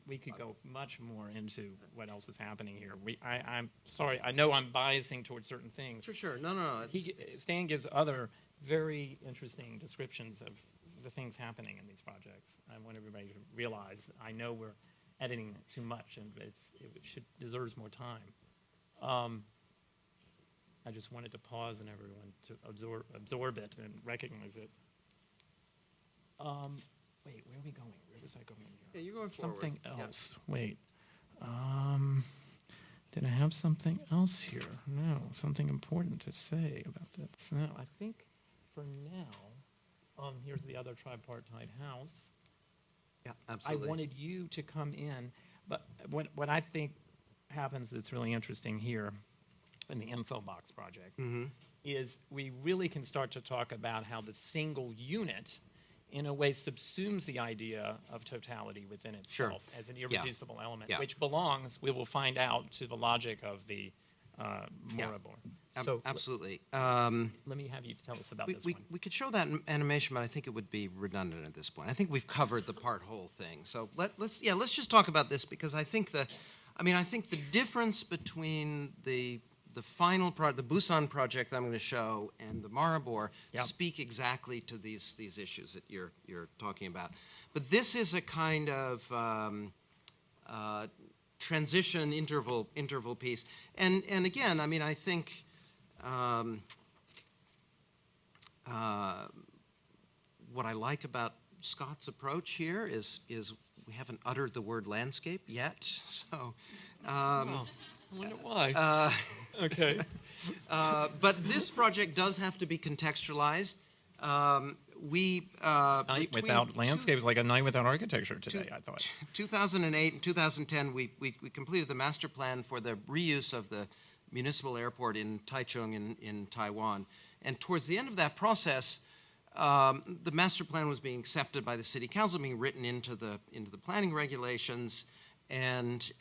We could go much more into what else is happening here. I'm sorry. I know I'm biasing towards certain things.
Sure. No.
Stan gives other very interesting descriptions of the things happening in these projects. I want everybody to realize. I know we're editing too much, and it deserves more time. I just wanted to pause and everyone to absorb it and recognize it. Wait, where are we going? Where was I going here?
Yeah, you're going
something
forward.
else. Yeah. Wait. Did I have something else here? No, something important to say about this. No, I think for now, here's the other tripartite house.
Yeah, absolutely.
I wanted you to come in, but what I think happens that's really interesting here in the info box project is we really can start to talk about how the single unit in a way subsumes the idea of totality within itself as an irreducible element, which belongs, we will find out, to the logic of the Moribor. So
absolutely.
let me have you tell us about this one.
We could show that in animation, but I think it would be redundant at this point. I think we've covered the whole thing. So let's just talk about this, because I think the difference between the final project, the Busan project I'm going to show, and the Maribor speak exactly to these issues that you're talking about. But this is a kind of transition interval piece, and again, I mean, I think what I like about Scott's approach here is we haven't uttered the word landscape yet, so.
I wonder why. Okay.
But this project does have to be contextualized.
Night without landscape is like a night without architecture today, I thought.
2008 and 2010, we completed the master plan for the reuse of the municipal airport in Taichung in Taiwan. And towards the end of that process, the master plan was being accepted by the city council, being written into the planning regulations, and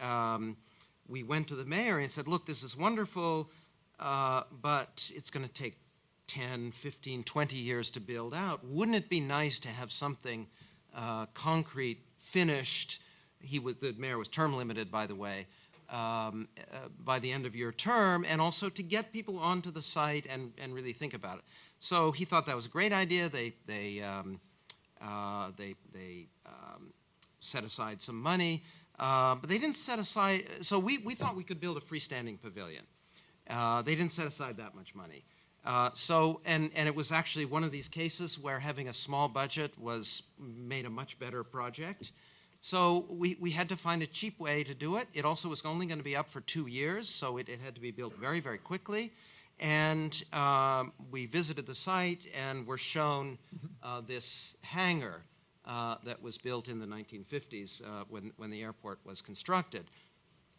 we went to the mayor and said, look, this is wonderful, but it's going to take 10, 15, 20 years to build out. Wouldn't it be nice to have something concrete, finished? The mayor was term limited, by the way, by the end of your term, and also to get people onto the site and really think about it. So he thought that was a great idea. They set aside some money. But they didn't set aside, so we thought we could build a freestanding pavilion. They didn't set aside that much money. And it was actually one of these cases where having a small budget made a much better project. So we had to find a cheap way to do it. It also was only going to be up for 2 years, so it had to be built very, very quickly. And we visited the site and were shown this hangar that was built in the 1950s when the airport was constructed.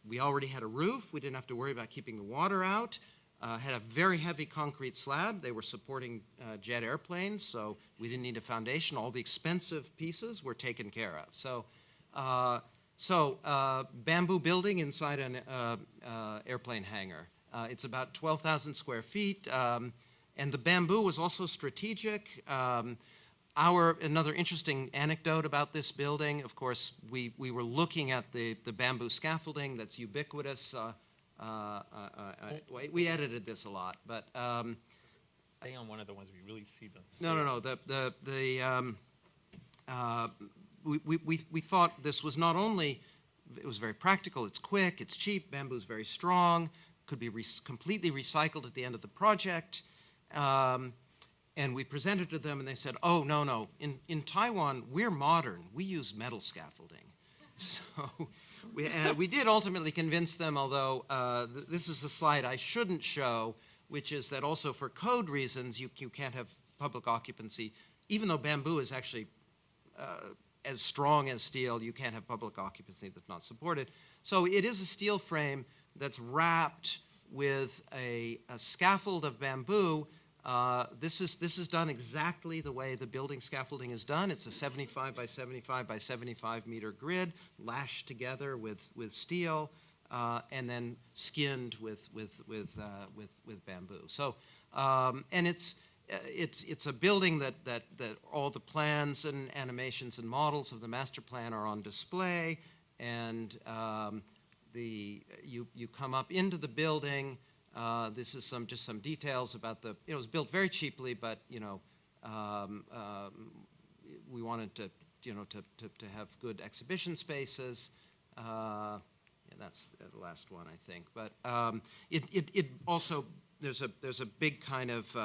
We already had a roof. We didn't have to worry about keeping the water out. Had a very heavy concrete slab. They were supporting jet airplanes, so we didn't need a foundation. All the expensive pieces were taken care of. So bamboo building inside an airplane hangar. It's about 12,000 square feet, and the bamboo was also strategic. Another interesting anecdote about this building, of course, we were looking at the bamboo scaffolding that's ubiquitous. We edited this a lot, but
stay on one of the ones we really see them.
No. We thought this was not only, it was very practical. It's quick. It's cheap. Bamboo's very strong. Could be completely recycled at the end of the project. And we presented to them, and they said, "Oh, no. In Taiwan, we're modern. We use metal scaffolding." So we did ultimately convince them, although this is a slide I shouldn't show, which is that also for code reasons, you can't have public occupancy. Even though bamboo is actually as strong as steel, you can't have public occupancy that's not supported. So it is a steel frame that's wrapped with a scaffold of bamboo. This is done exactly the way the building scaffolding is done. It's a 75 by 75 by 75 meter grid lashed together with steel and then skinned with bamboo. So and it's a building that all the plans and animations and models of the master plan are on display, and you come up into the building. This is just some details about it was built very cheaply, but we wanted to have good exhibition spaces. That's the last one, I think. But it also there's a big kind of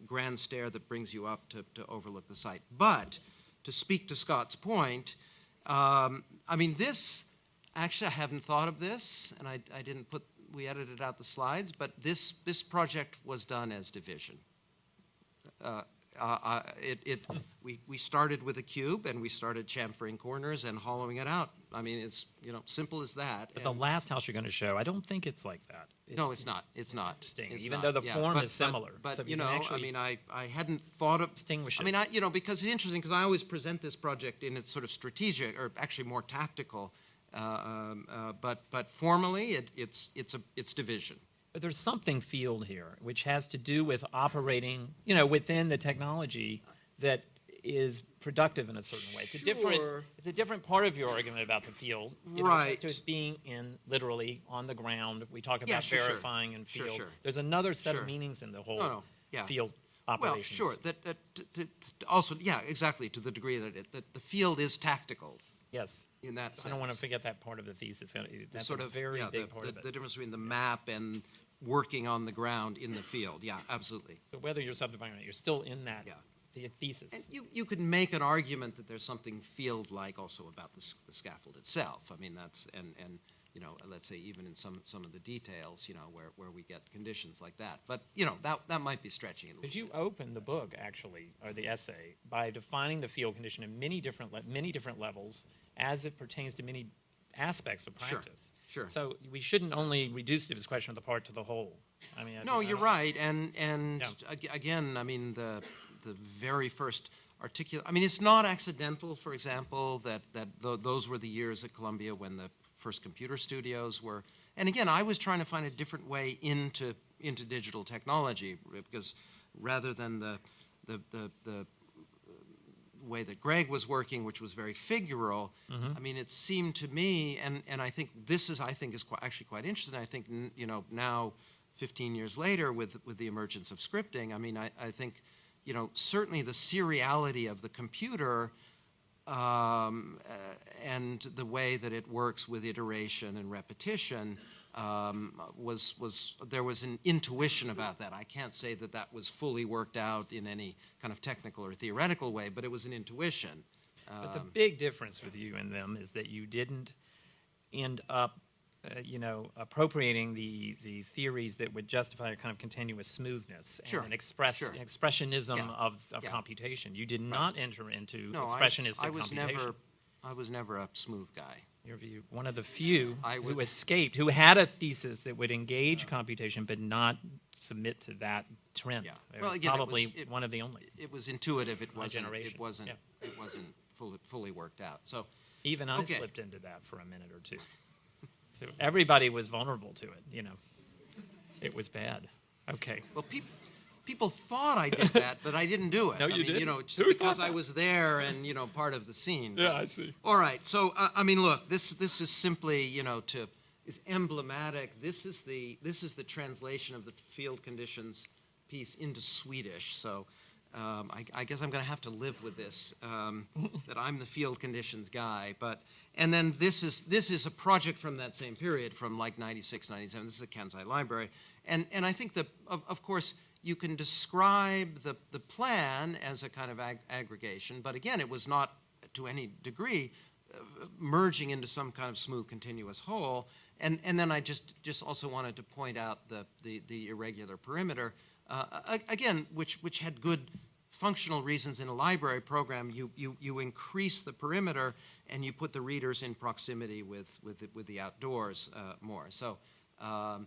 grand stair that brings you up to overlook the site. But to speak to Scott's point, I mean this. Actually, I haven't thought of this, and I didn't put. We edited out the slides, but this project was done as division. We started with a cube, and we started chamfering corners and hollowing it out. I mean, it's simple as that.
But the last house you're going to show, I don't think it's like that.
No, it's not. It's not.
Interesting.
It's
even
not.
though the form is similar.
But
so
I mean, I hadn't thought of
distinguish it.
I mean, because it's interesting because I always present this project in its sort of strategic, or actually more tactical. But formally, it's division.
But there's something field here, which has to do with operating, within the technology that is productive in a certain way. It's a different part of your argument about the field.
Right.
To it being literally on the ground. We talk about verifying and field.
Sure.
There's another set of meanings in the whole field operations.
Well, sure. Also, exactly, to the degree that the field is tactical.
Yes.
In that sense.
I don't want to forget that part of the thesis. That's a very big part of it.
The difference between the map and working on the ground in the field. Yeah, absolutely.
So whether you're subdividing it, you're still in that the thesis.
And you could make an argument that there's something field-like also about the scaffold itself. I mean, that's and let's say even in some of the details, where we get conditions like that. But that might be stretching it.
Because you open the book actually, or the essay, by defining the field condition in many different levels as it pertains to many aspects of practice.
Sure.
So we shouldn't only reduce this question of the part to the whole. I mean,
no, you're right. And again, I mean the very first I mean, it's not accidental, for example, that those were the years at Columbia when the first computer studios were. And again, I was trying to find a different way into digital technology, because rather than the way that Greg was working, which was very figural, I mean, it seemed to me, and I think this is actually quite interesting. I think now, 15 years later, with the emergence of scripting, I mean, I think certainly the seriality of the computer and the way that it works with iteration and repetition there was an intuition about that. I can't say that was fully worked out in any kind of technical or theoretical way, but it was an intuition.
But the big difference with you and them is that you didn't end up appropriating the theories that would justify a kind of continuous smoothness
Sure,
and
sure.
expressionism
Yeah,
of
yeah.
computation. You did not enter into
No,
expressionistic
I was
computation.
I was never a smooth guy.
Your view, one of the few
I
who
would-
escaped, who had a thesis that would engage computation but not submit to that trend.
Yeah.
It
Well,
was
again,
probably one of the only.
It was intuitive. It
My
wasn't.
generation,
It wasn't.
yeah.
It wasn't fully worked out. So
Even I
Okay.
slipped into that for a minute or two. So everybody was vulnerable to it. It was bad. Okay.
well, people thought I did that, but I didn't do it.
No, you
I mean,
didn't?
just
Who thought
because I
that?
was there and part of the scene.
Yeah, I see.
All right. So I mean, look, this is simply is emblematic. This is the translation of the field conditions piece into Swedish. So I guess I'm going to have to live with this, that I'm the field conditions guy. And then this is a project from that same period, from like 96, 97. This is a Kansai library. And I think that, of course, you can describe the plan as a kind of aggregation, but again, it was not to any degree merging into some kind of smooth continuous whole. And then I just also wanted to point out the irregular perimeter, again, which had good functional reasons. In a library program. You increase the perimeter and you put the readers in proximity with the outdoors more. So. All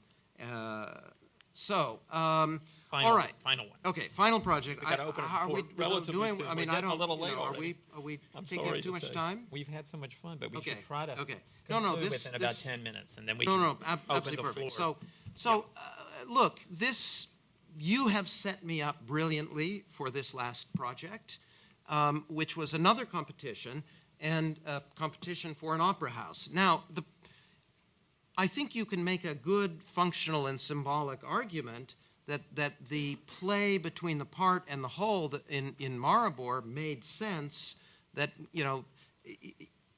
right.
Final one.
Okay, final project.
We gotta open it before relatively
doing?
soon.
I mean,
We're
I
getting a
don't.
little late
Are
already.
we
I'm
taking
sorry
up too
to
much
say.
time?
We've had so much fun, but we
Okay.
should try to
Okay.
conclude
This
within about
this
10 minutes, and then we
no,
can
no,
open
absolutely
the
perfect.
floor.
Look, this you have set me up brilliantly for this last project, which was another competition, and a competition for an opera house. Now, I think you can make a good functional and symbolic argument that the play between the part and the whole in Maribor made sense. That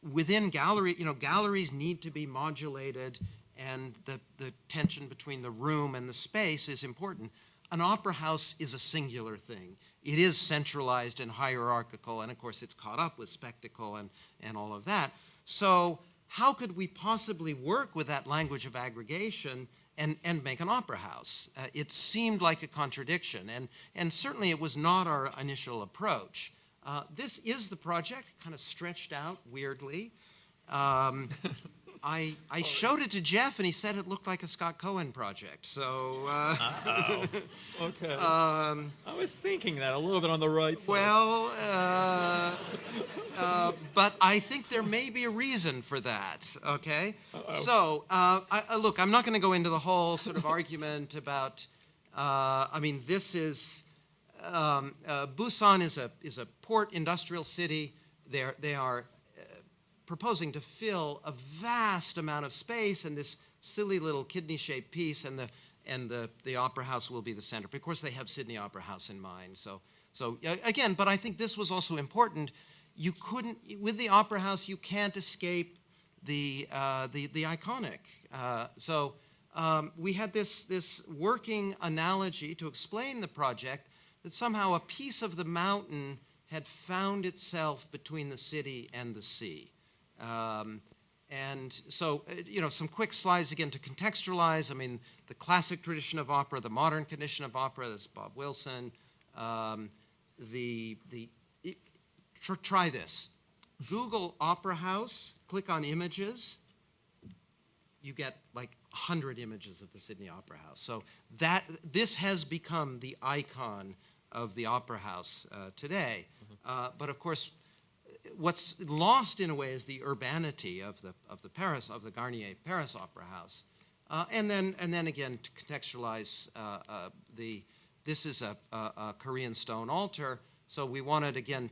within gallery, galleries need to be modulated, and the tension between the room and the space is important. An opera house is a singular thing. It is centralized and hierarchical, and of course it's caught up with spectacle and all of that. So how could we possibly work with that language of aggregation and make an opera house? It seemed like a contradiction, and certainly it was not our initial approach. This is the project, kind of stretched out weirdly. I showed it to Jeff, and he said it looked like a Scott Cohen project. So,
Okay. I was thinking that a little bit on the right side.
well, but I think there may be a reason for that. Okay. So, look, I'm not going to go into the whole sort of argument about. I mean, this is Busan is a port industrial city. They are proposing to fill a vast amount of space in this silly little kidney-shaped piece, and the opera house will be the center. Of course, they have Sydney Opera House in mind. So again, but I think this was also important. You couldn't, with the opera house, you can't escape the iconic. We had this working analogy to explain the project, that somehow a piece of the mountain had found itself between the city and the sea. And so, some quick slides again to contextualize. I mean, the classic tradition of opera, the modern condition of opera, this is Bob Wilson. Try this. Google Opera House, click on images. You get like 100 images of the Sydney Opera House. So this has become the icon of the opera house today. But of course, what's lost in a way is the urbanity of the Garnier Paris Opera House. And then again, to contextualize, this is a Korean stone altar. So we wanted again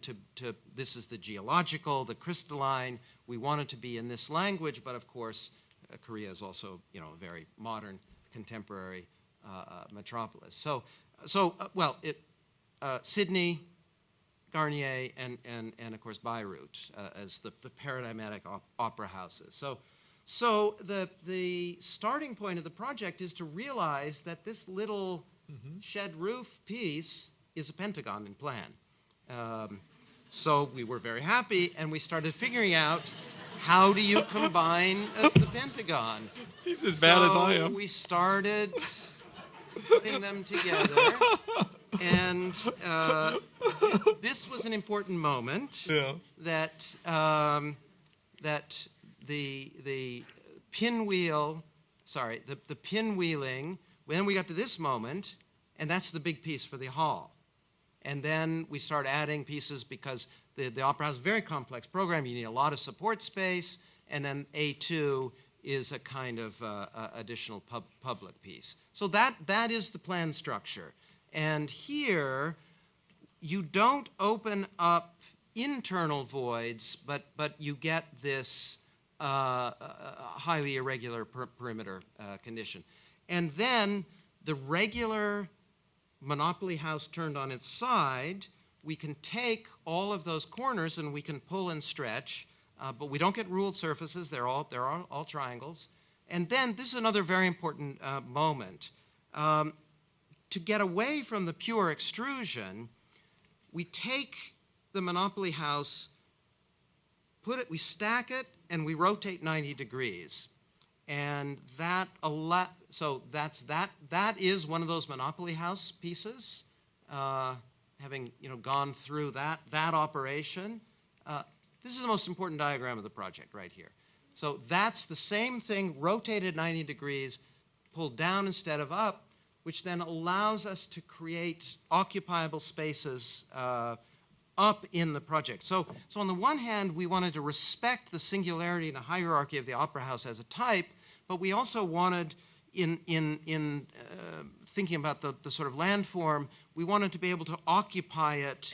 this is the geological, the crystalline. We wanted to be in this language, but of course, Korea is also a very modern, contemporary metropolis. Sydney, Garnier, and of course Beirut as the paradigmatic opera houses. So the starting point of the project is to realize that this little shed roof piece is a pentagon in plan. So we were very happy, and we started figuring out how do you combine the Pentagon?
He's as bad as I
So
am.
we started putting them together, and this was an important moment.
Yeah.
That that the pinwheel, sorry, the pinwheeling. Then we got to this moment, and that's the big piece for the hall. And then we start adding pieces because the opera has a very complex program. You need a lot of support space, and then A2 is a kind of additional public piece. So that is the plan structure. And here, you don't open up internal voids, but you get this highly irregular perimeter condition. And then the regular Monopoly house turned on its side, we can take all of those corners and we can pull and stretch, but we don't get ruled surfaces. They're all triangles. And then this is another very important moment. To get away from the pure extrusion, we take the Monopoly house, we stack it, and we rotate 90 degrees. And that is one of those Monopoly house pieces. Having gone through that operation, this is the most important diagram of the project right here. So that's the same thing rotated 90 degrees, pulled down instead of up, which then allows us to create occupiable spaces up in the project. So on the one hand, we wanted to respect the singularity and the hierarchy of the opera house as a type, but we also wanted, in thinking about the sort of landform, we wanted to be able to occupy it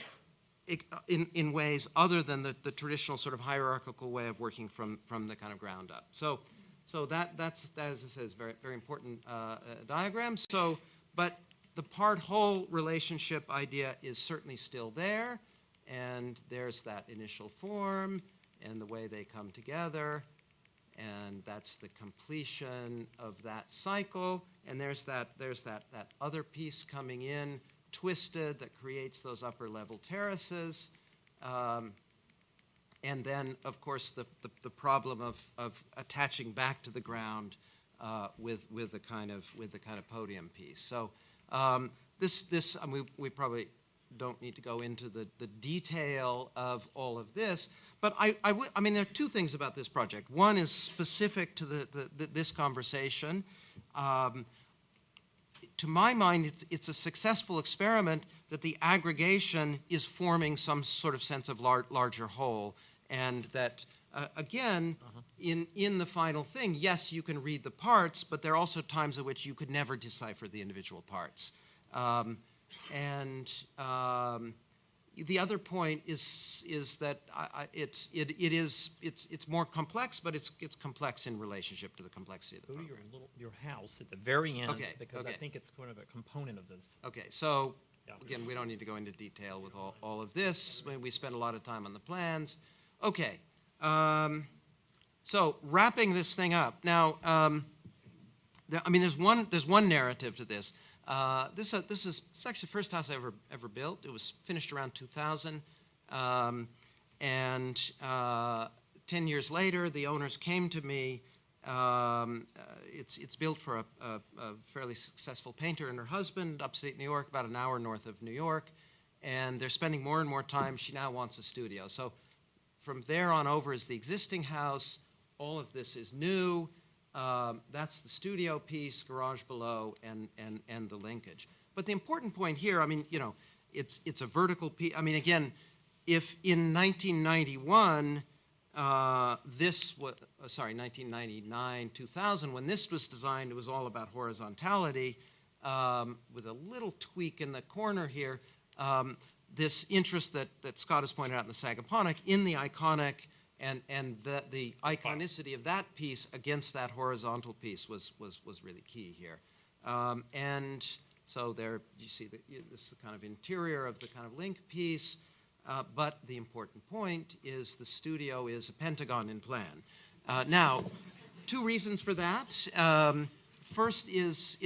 in ways other than the traditional sort of hierarchical way of working from the kind of ground up. So that, as I said, is very, very important diagram. But the part-whole relationship idea is certainly still there, and there's that initial form and the way they come together, and that's the completion of that cycle. And there's that other piece coming in, twisted, that creates those upper level terraces. And then, of course, the problem of attaching back to the ground with the kind of podium piece. So we probably don't need to go into the detail of all of this, but I mean, there are two things about this project. One is specific to this conversation. To my mind, it's a successful experiment that the aggregation is forming some sort of sense of larger whole, and that, again, in the final thing, yes, you can read the parts, but there are also times at which you could never decipher the individual parts. The other point is that it's more complex, but it's complex in relationship to the complexity of the program.
Go to your house at the very end, because
okay.
I think it's kind of a component of this.
Okay, so again, we don't need to go into detail with all of this. We spent a lot of time on the plans. Okay, so wrapping this thing up now. I mean, there's one narrative to this. This is actually the first house I ever built. It was finished around 2000, and 10 years later, the owners came to me. It's built for a fairly successful painter and her husband, upstate New York, about an hour north of New York, and they're spending more and more time. She now wants a studio. So from there on over is the existing house. All of this is new. That's the studio piece, garage below, and the linkage. But the important point here, I mean, it's a vertical piece. I mean, again, if in 1991, 1999, 2000, when this was designed, it was all about horizontality, with a little tweak in the corner here. This interest that Scott has pointed out in the Sagaponic, in the iconic, and the iconicity of that piece against that horizontal piece was really key here. And so there you see this is the kind of interior of the kind of link piece, but the important point is the studio is a pentagon in plan. Now, two reasons for that. First is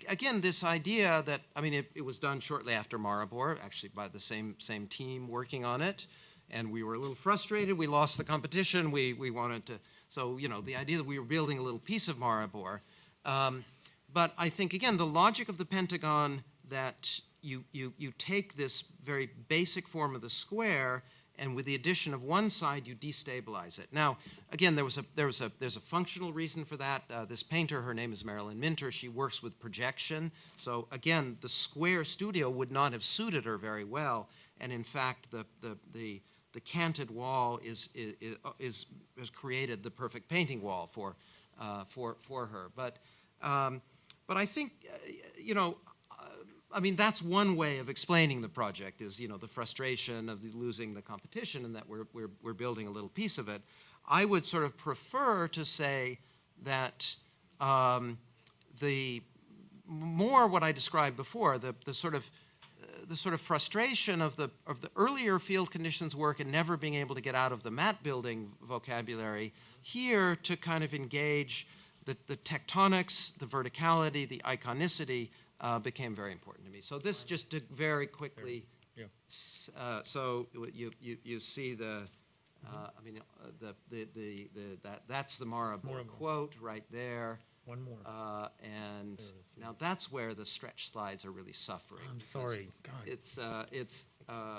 again this idea that, I mean, it was done shortly after Maribor, actually by the same team working on it. and we were a little frustrated. We lost the competition. We wanted to, so, you know, the idea that we were building a little piece of Maribor. But I think, again, the logic of the pentagon, that you take this very basic form of the square, and with the addition of one side, you destabilize it. Now, again, there's a functional reason for that. This painter, her name is Marilyn Minter, she works with projection. So again, the square studio would not have suited her very well. And in fact, the canted wall has created the perfect painting wall for her. But I think, you know, I mean, that's one way of explaining the project, is, you know, the frustration of losing the competition, and that we're building a little piece of it. I would sort of prefer to say that the more what I described before, the sort of frustration of the earlier field conditions work and never being able to get out of the matte building vocabulary, here to kind of engage the tectonics, the verticality, the iconicity, became very important to me. So this, just to very quickly, so you see the, I mean, that's the Maribor quote right there.
One more.
And now that's where the stretch slides are really suffering.
I'm sorry, God.
It's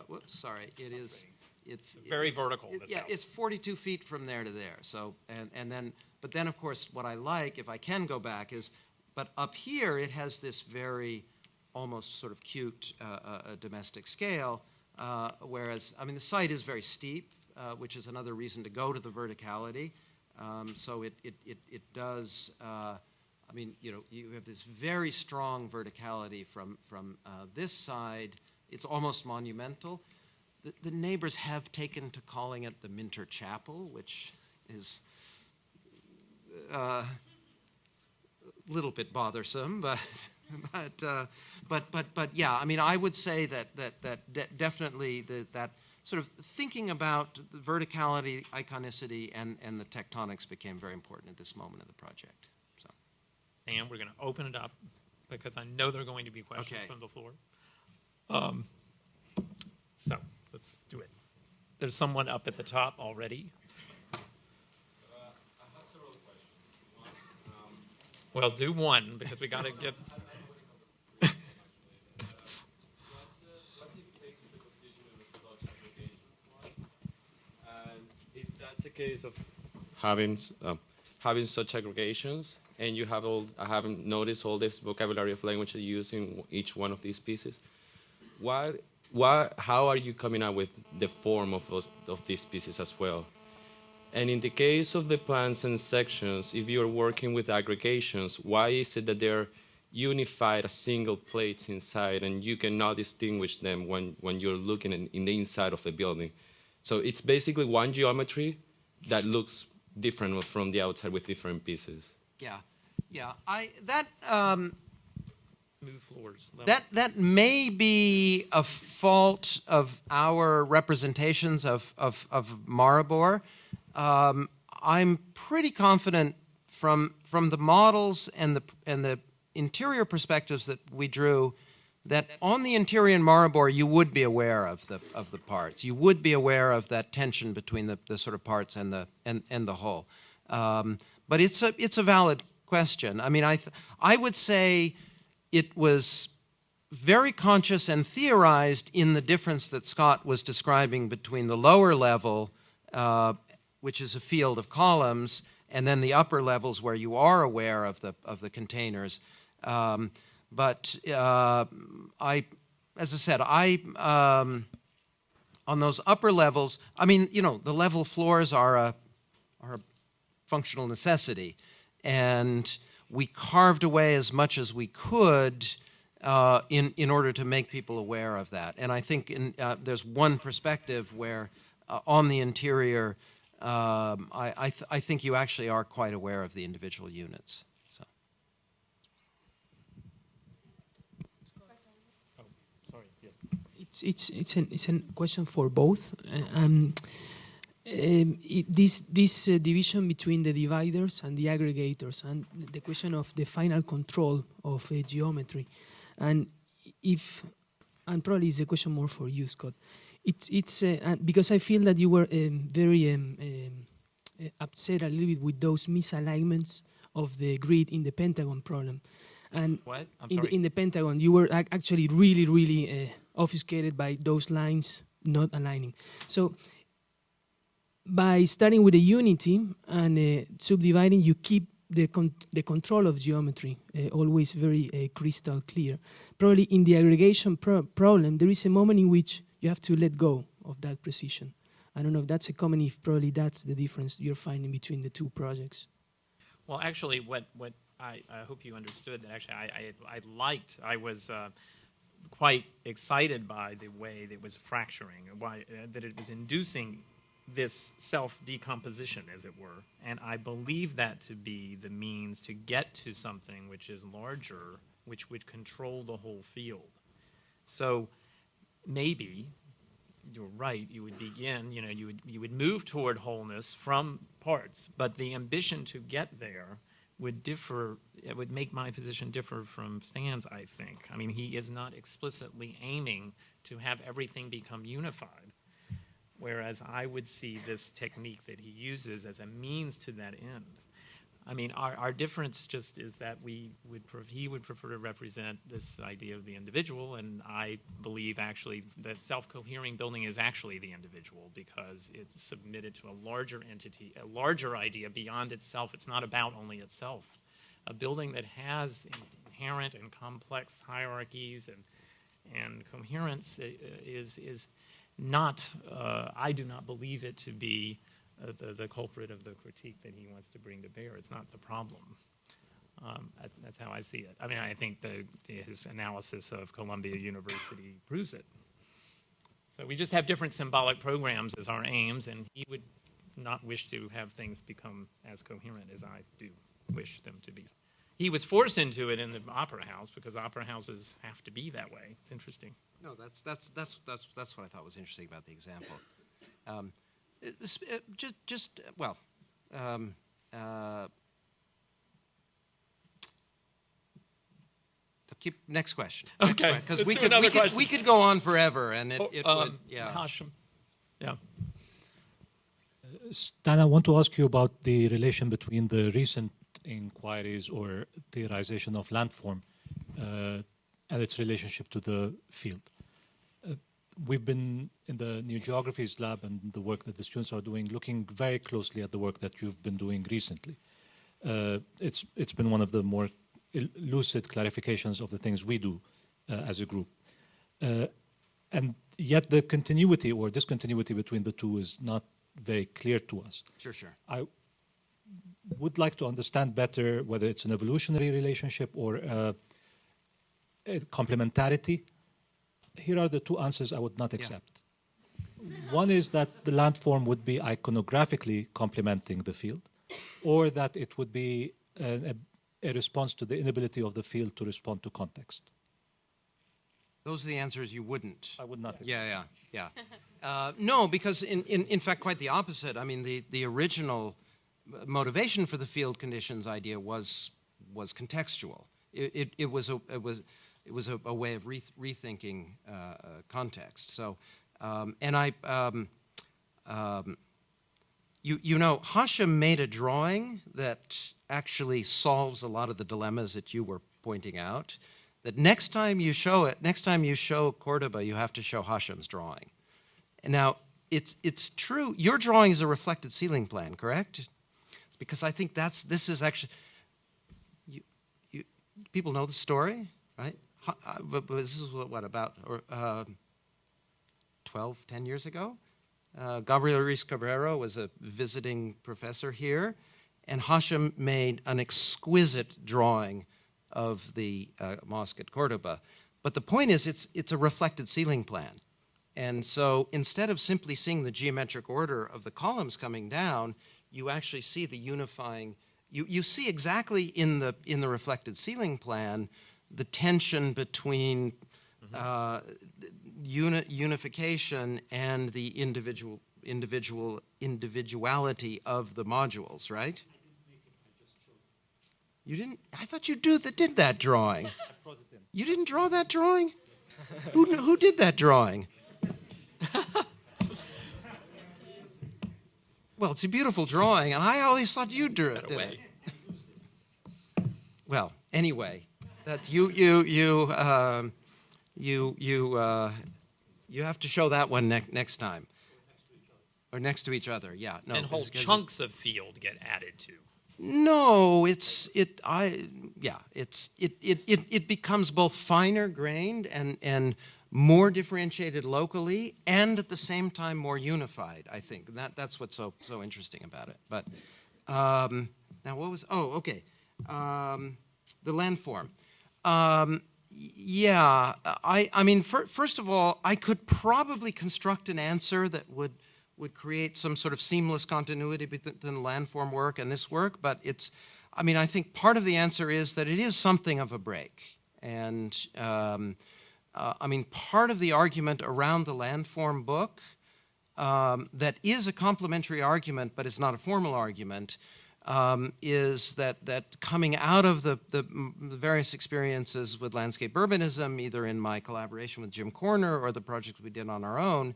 whoops, sorry. It's
very vertical.
Yeah, it's 42 feet from there to there. So but then of course what I like, if I can go back, is, but up here it has this very almost sort of cute domestic scale, whereas, I mean, the site is very steep, which is another reason to go to the verticality. So it does, I mean, you know, you have this very strong verticality from this side. It's almost monumental. The neighbors have taken to calling it the Minter Chapel, which is little bit bothersome, but yeah, I mean, I would say that definitely that sort of thinking about the verticality, iconicity, and the tectonics became very important at this moment of the project. So,
and we're going to open it up because I know there are going to be questions from the floor. So let's do it. There's someone up at the top already. Well, do one, because we got to get...
What dictates the position of such aggregations? And if that's the case of having such aggregations, and you have I haven't noticed all this vocabulary of language you use in each one of these pieces, how are you coming up with the form of these pieces as well? And in the case of the plans and sections, if you're working with aggregations, why is it that they're unified as single plates inside and you cannot distinguish them when you're looking in the inside of the building? So it's basically one geometry that looks different from the outside with different pieces.
yeah.
Move floors.
That may be a fault of our representations of Maribor. I'm pretty confident from the models and the interior perspectives that we drew, that on the interior in Maribor you would be aware of the parts. You would be aware of that tension between the sort of parts and the whole. But it's a valid question. I mean, I would say it was very conscious and theorized in the difference that Scott was describing between the lower level, which is a field of columns, and then the upper levels where you are aware of the containers. But as I said, on those upper levels, I mean, you know, the level floors are a functional necessity, and we carved away as much as we could in order to make people aware of that. And I think there's one perspective where on the interior, I think you actually are quite aware of the individual units. So.
Oh, sorry. Yeah.
It's a question for both. This division between the dividers and the aggregators, and the question of the final control of geometry, and probably it's a question more for you, Scott. it's because I feel that you were very upset a little bit with those misalignments of the grid in the Pentagon problem. And
What? I'm
in
sorry.
the Pentagon, you were actually really obfuscated by those lines not aligning. So by starting with a unity and subdividing, you keep the control of geometry always very crystal clear. Probably in the aggregation problem, there is a moment in which you have to let go of that precision. I don't know if that's a common, if probably that's the difference you're finding between the two projects.
Well, actually, what I hope you understood that actually I was quite excited by the way that it was fracturing, why that it was inducing this self-decomposition, as it were. And I believe that to be the means to get to something which is larger, which would control the whole field. So maybe you're right, you would begin, you would move toward wholeness from parts, but the ambition to get there would differ, it would make my position differ from Stan's, I think. I mean, he is not explicitly aiming to have everything become unified, whereas I would see this technique that he uses as a means to that end. I mean, our difference just is that he would prefer to represent this idea of the individual, and I believe actually that self-cohering building is actually the individual because it's submitted to a larger entity, a larger idea beyond itself. It's not about only itself. A building that has inherent and complex hierarchies and coherence is not, I do not believe it to be the culprit of the critique that he wants to bring to bear. It's not the problem. That's how I see it. I mean, I think his analysis of Columbia University proves it. So we just have different symbolic programs as our aims, and he would not wish to have things become as coherent as I do wish them to be. He was forced into it in the opera house because opera houses have to be that way. It's interesting.
No, that's what I thought was interesting about the example. Next question.
Okay.
Because
Let's do
we could go on forever, and it would, yeah.
Hashem. Yeah.
Stan, I want to ask you about the relation between the recent inquiries or theorization of landform and its relationship to the field. We've been in the New Geographies lab and the work that the students are doing, looking very closely at the work that you've been doing recently. It's been one of the more lucid clarifications of the things we do as a group. And yet the continuity or discontinuity between the two is not very clear to us.
Sure.
I would like to understand better whether it's an evolutionary relationship or a complementarity. Here are the two answers I would not accept. Yeah. One is that the landform would be iconographically complementing the field, or that it would be a response to the inability of the field to respond to context.
Those are the answers you wouldn't.
I would not accept.
Yeah. No, because in fact, quite the opposite. I mean, the original motivation for the field conditions idea was contextual. It was a way of rethinking context. So, you know, Hashem made a drawing that actually solves a lot of the dilemmas that you were pointing out. That next time you show it, next time you show Cordoba, you have to show Hashem's drawing. And now, it's true. Your drawing is a reflected ceiling plan, correct? Because I think this is actually. People know the story, right? But this is what about 10 years ago? Gabriel Ruiz Cabrero was a visiting professor here, and Hashem made an exquisite drawing of the mosque at Cordoba. But the point is, it's a reflected ceiling plan. And so instead of simply seeing the geometric order of the columns coming down, you actually see the unifying. You see exactly in the reflected ceiling plan the tension between unification and the individuality of the modules, right? You didn't? I thought you did that drawing. You didn't draw that drawing? Who did that drawing? Well, it's a beautiful drawing, and I always thought you drew it.
Away.
Well, anyway, that you have to show that one next time, or next to each other. Yeah, no.
And whole
'cause
chunks of field get added to.
No, it becomes both finer grained and more differentiated locally, and at the same time more unified. I think that's what's so interesting about it. But now what was? Oh, okay. The landform. Yeah, I mean, first of all, I could probably construct an answer that would create some sort of seamless continuity between the landform work and this work, but I mean, I think part of the answer is that it is something of a break. And I mean, part of the argument around the landform book that is a complementary argument, but it's not a formal argument, is that coming out of the various experiences with landscape urbanism, either in my collaboration with Jim Corner or the project we did on our own,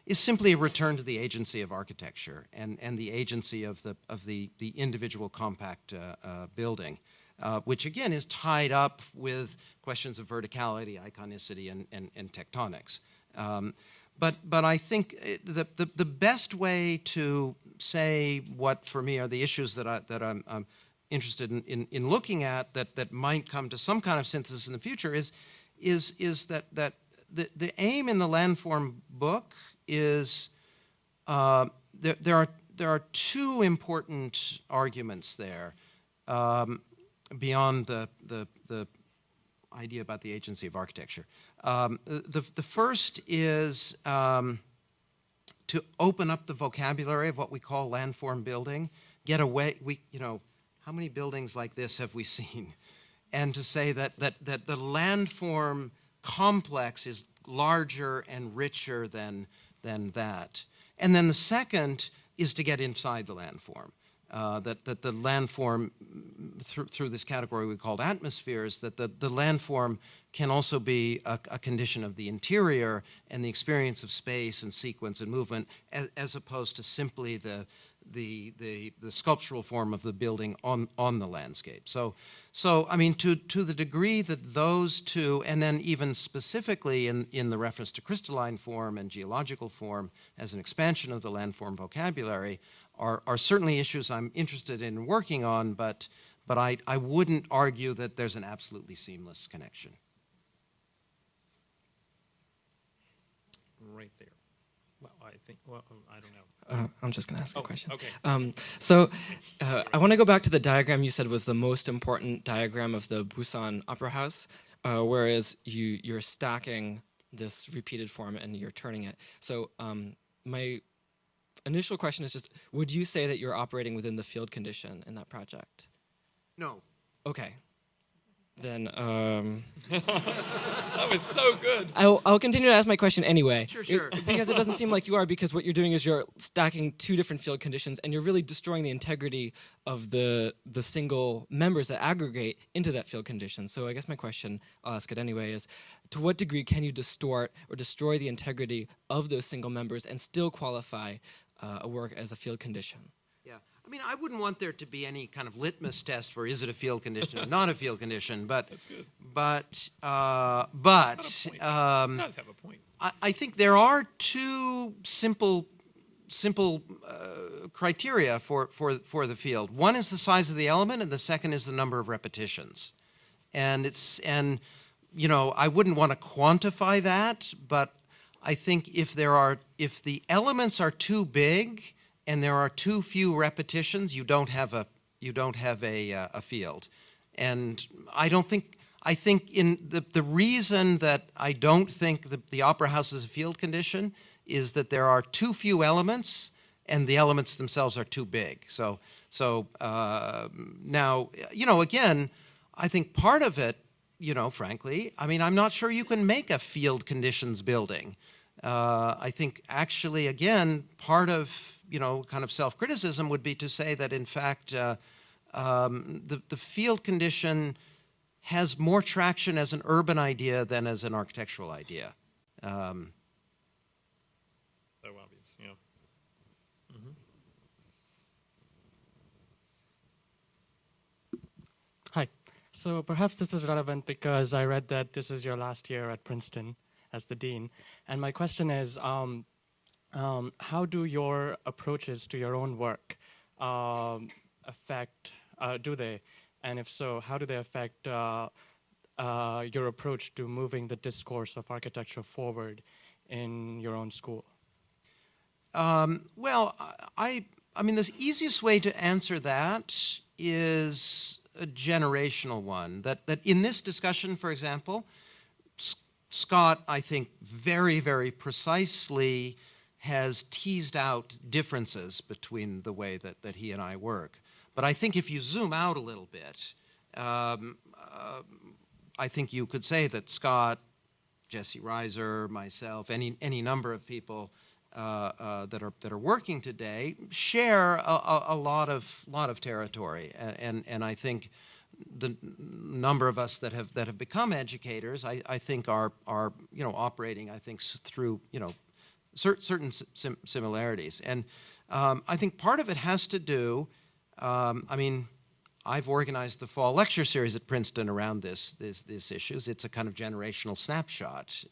is simply a return to the agency of architecture and the agency of the individual compact building, which again is tied up with questions of verticality, iconicity, and tectonics. But I think the best way to say what for me are the issues that I'm interested in looking at that might come to some kind of synthesis in the future is that the aim in the landform book is there are two important arguments there beyond the idea about the agency of architecture. The first is to open up the vocabulary of what we call landform building, get away, how many buildings like this have we seen? And to say that the landform complex is larger and richer than that. And then the second is to get inside the landform. That the landform, through this category we called atmospheres, that the landform can also be a condition of the interior and the experience of space and sequence and movement, as opposed to simply the sculptural form of the building on the landscape. So I mean, to the degree that those two, and then even specifically in the reference to crystalline form and geological form as an expansion of the landform vocabulary, are certainly issues I'm interested in working on, but I wouldn't argue that there's an absolutely seamless connection.
Right there. Well, I don't know.
I'm just going to ask a question.
Okay.
So I want to go back to the diagram you said was the most important diagram of the Busan Opera House, whereas you're stacking this repeated form and you're turning it. So my initial question is just, would you say that you're operating within the field condition in that project?
No.
Okay. Then
That was so good.
I'll continue to ask my question anyway.
Sure.
Because it doesn't seem like you are, because what you're doing is you're stacking two different field conditions and you're really destroying the integrity of the single members that aggregate into that field condition. So I guess my question, I'll ask it anyway, is to what degree can you distort or destroy the integrity of those single members and still qualify a work as a field condition?
Yeah. I mean, I wouldn't want there to be any kind of litmus test for is it a field condition or not a field condition, but
That's good.
but
It does have a point.
I think there are two simple criteria for the field. One is the size of the element, and the second is the number of repetitions. And I wouldn't want to quantify that, but I think if the elements are too big and there are too few repetitions, you don't have a field. And I think in the reason that I don't think the opera house is a field condition is that there are too few elements and the elements themselves are too big. So now, again, I think part of it, frankly, I mean, I'm not sure you can make a field conditions building. I think actually, again, part of, kind of self-criticism would be to say that, in fact, the field condition has more traction as an urban idea than as an architectural idea.
So obvious, yeah. Mm-hmm.
So perhaps this is relevant because I read that this is your last year at Princeton as the dean. And my question is, how do your approaches to your own work affect, do they? And if so, how do they affect your approach to moving the discourse of architecture forward in your own school?
Well, I mean, the easiest way to answer that is a generational one. That in this discussion, for example, Scott, I think, very, very precisely has teased out differences between the way that he and I work. But I think if you zoom out a little bit, I think you could say that Scott, Jesse Reiser, myself, any number of people that are working today share a lot of territory, and I think the number of us that have become educators, I think are operating, I think, through certain similarities, and I think part of it has to do. I mean, I've organized the fall lecture series at Princeton around these issues. It's a kind of generational snapshot.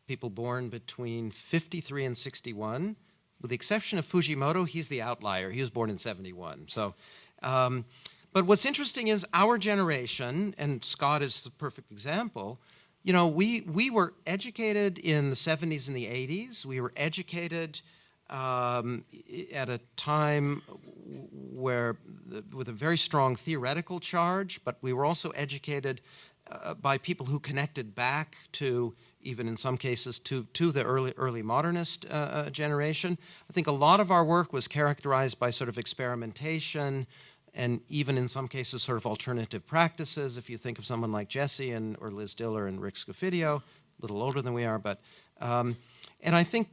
People born between 53 and 61, with the exception of Fujimoto, he's the outlier. He was born in 71. So, but what's interesting is our generation, and Scott is the perfect example. We were educated in the 70s and the 80s. We were educated at a time with a very strong theoretical charge, but we were also educated by people who connected back to, even in some cases, to the early modernist generation. I think a lot of our work was characterized by sort of experimentation and even in some cases sort of alternative practices. If you think of someone like Jesse or Liz Diller and Rick Scofidio, a little older than we are, but and I think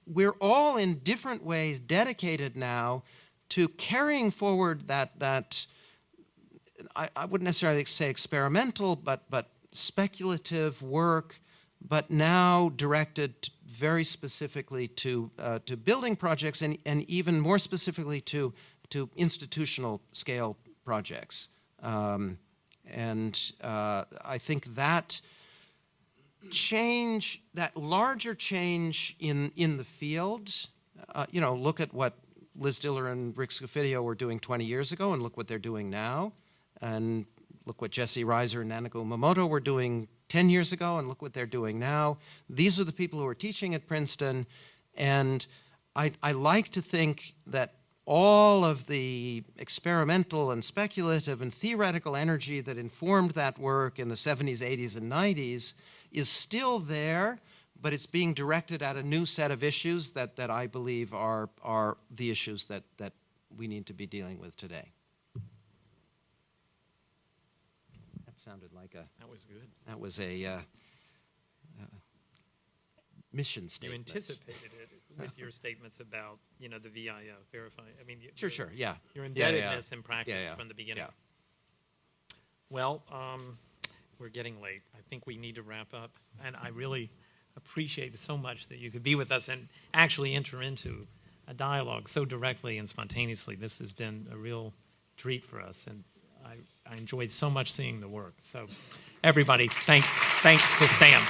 we're all in different ways dedicated now to carrying forward that I wouldn't necessarily say experimental, but speculative work, but now directed very specifically to building projects and even more specifically to institutional scale projects. And I think that change, that larger change in the field, look at what Liz Diller and Rick Scofidio were doing 20 years ago and look what they're doing now. And look what Jesse Reiser and Nanako Momoto were doing 10 years ago and look what they're doing now. These are the people who are teaching at Princeton. And I like to think that all of the experimental and speculative and theoretical energy that informed that work in the 70s, 80s, and 90s is still there, but it's being directed at a new set of issues that I believe are the issues that we need to be dealing with today. That sounded like a...
That was good.
That was a mission statement.
You anticipated it with your statements about, the VIO, verify. I mean,
Sure, yeah.
Your embeddedness in practice from the beginning.
Yeah.
Well, we're getting late. I think we need to wrap up. And I really appreciate so much that you could be with us and actually enter into a dialogue so directly and spontaneously. This has been a real treat for us. And I enjoyed so much seeing the work. So everybody, thanks to Stan.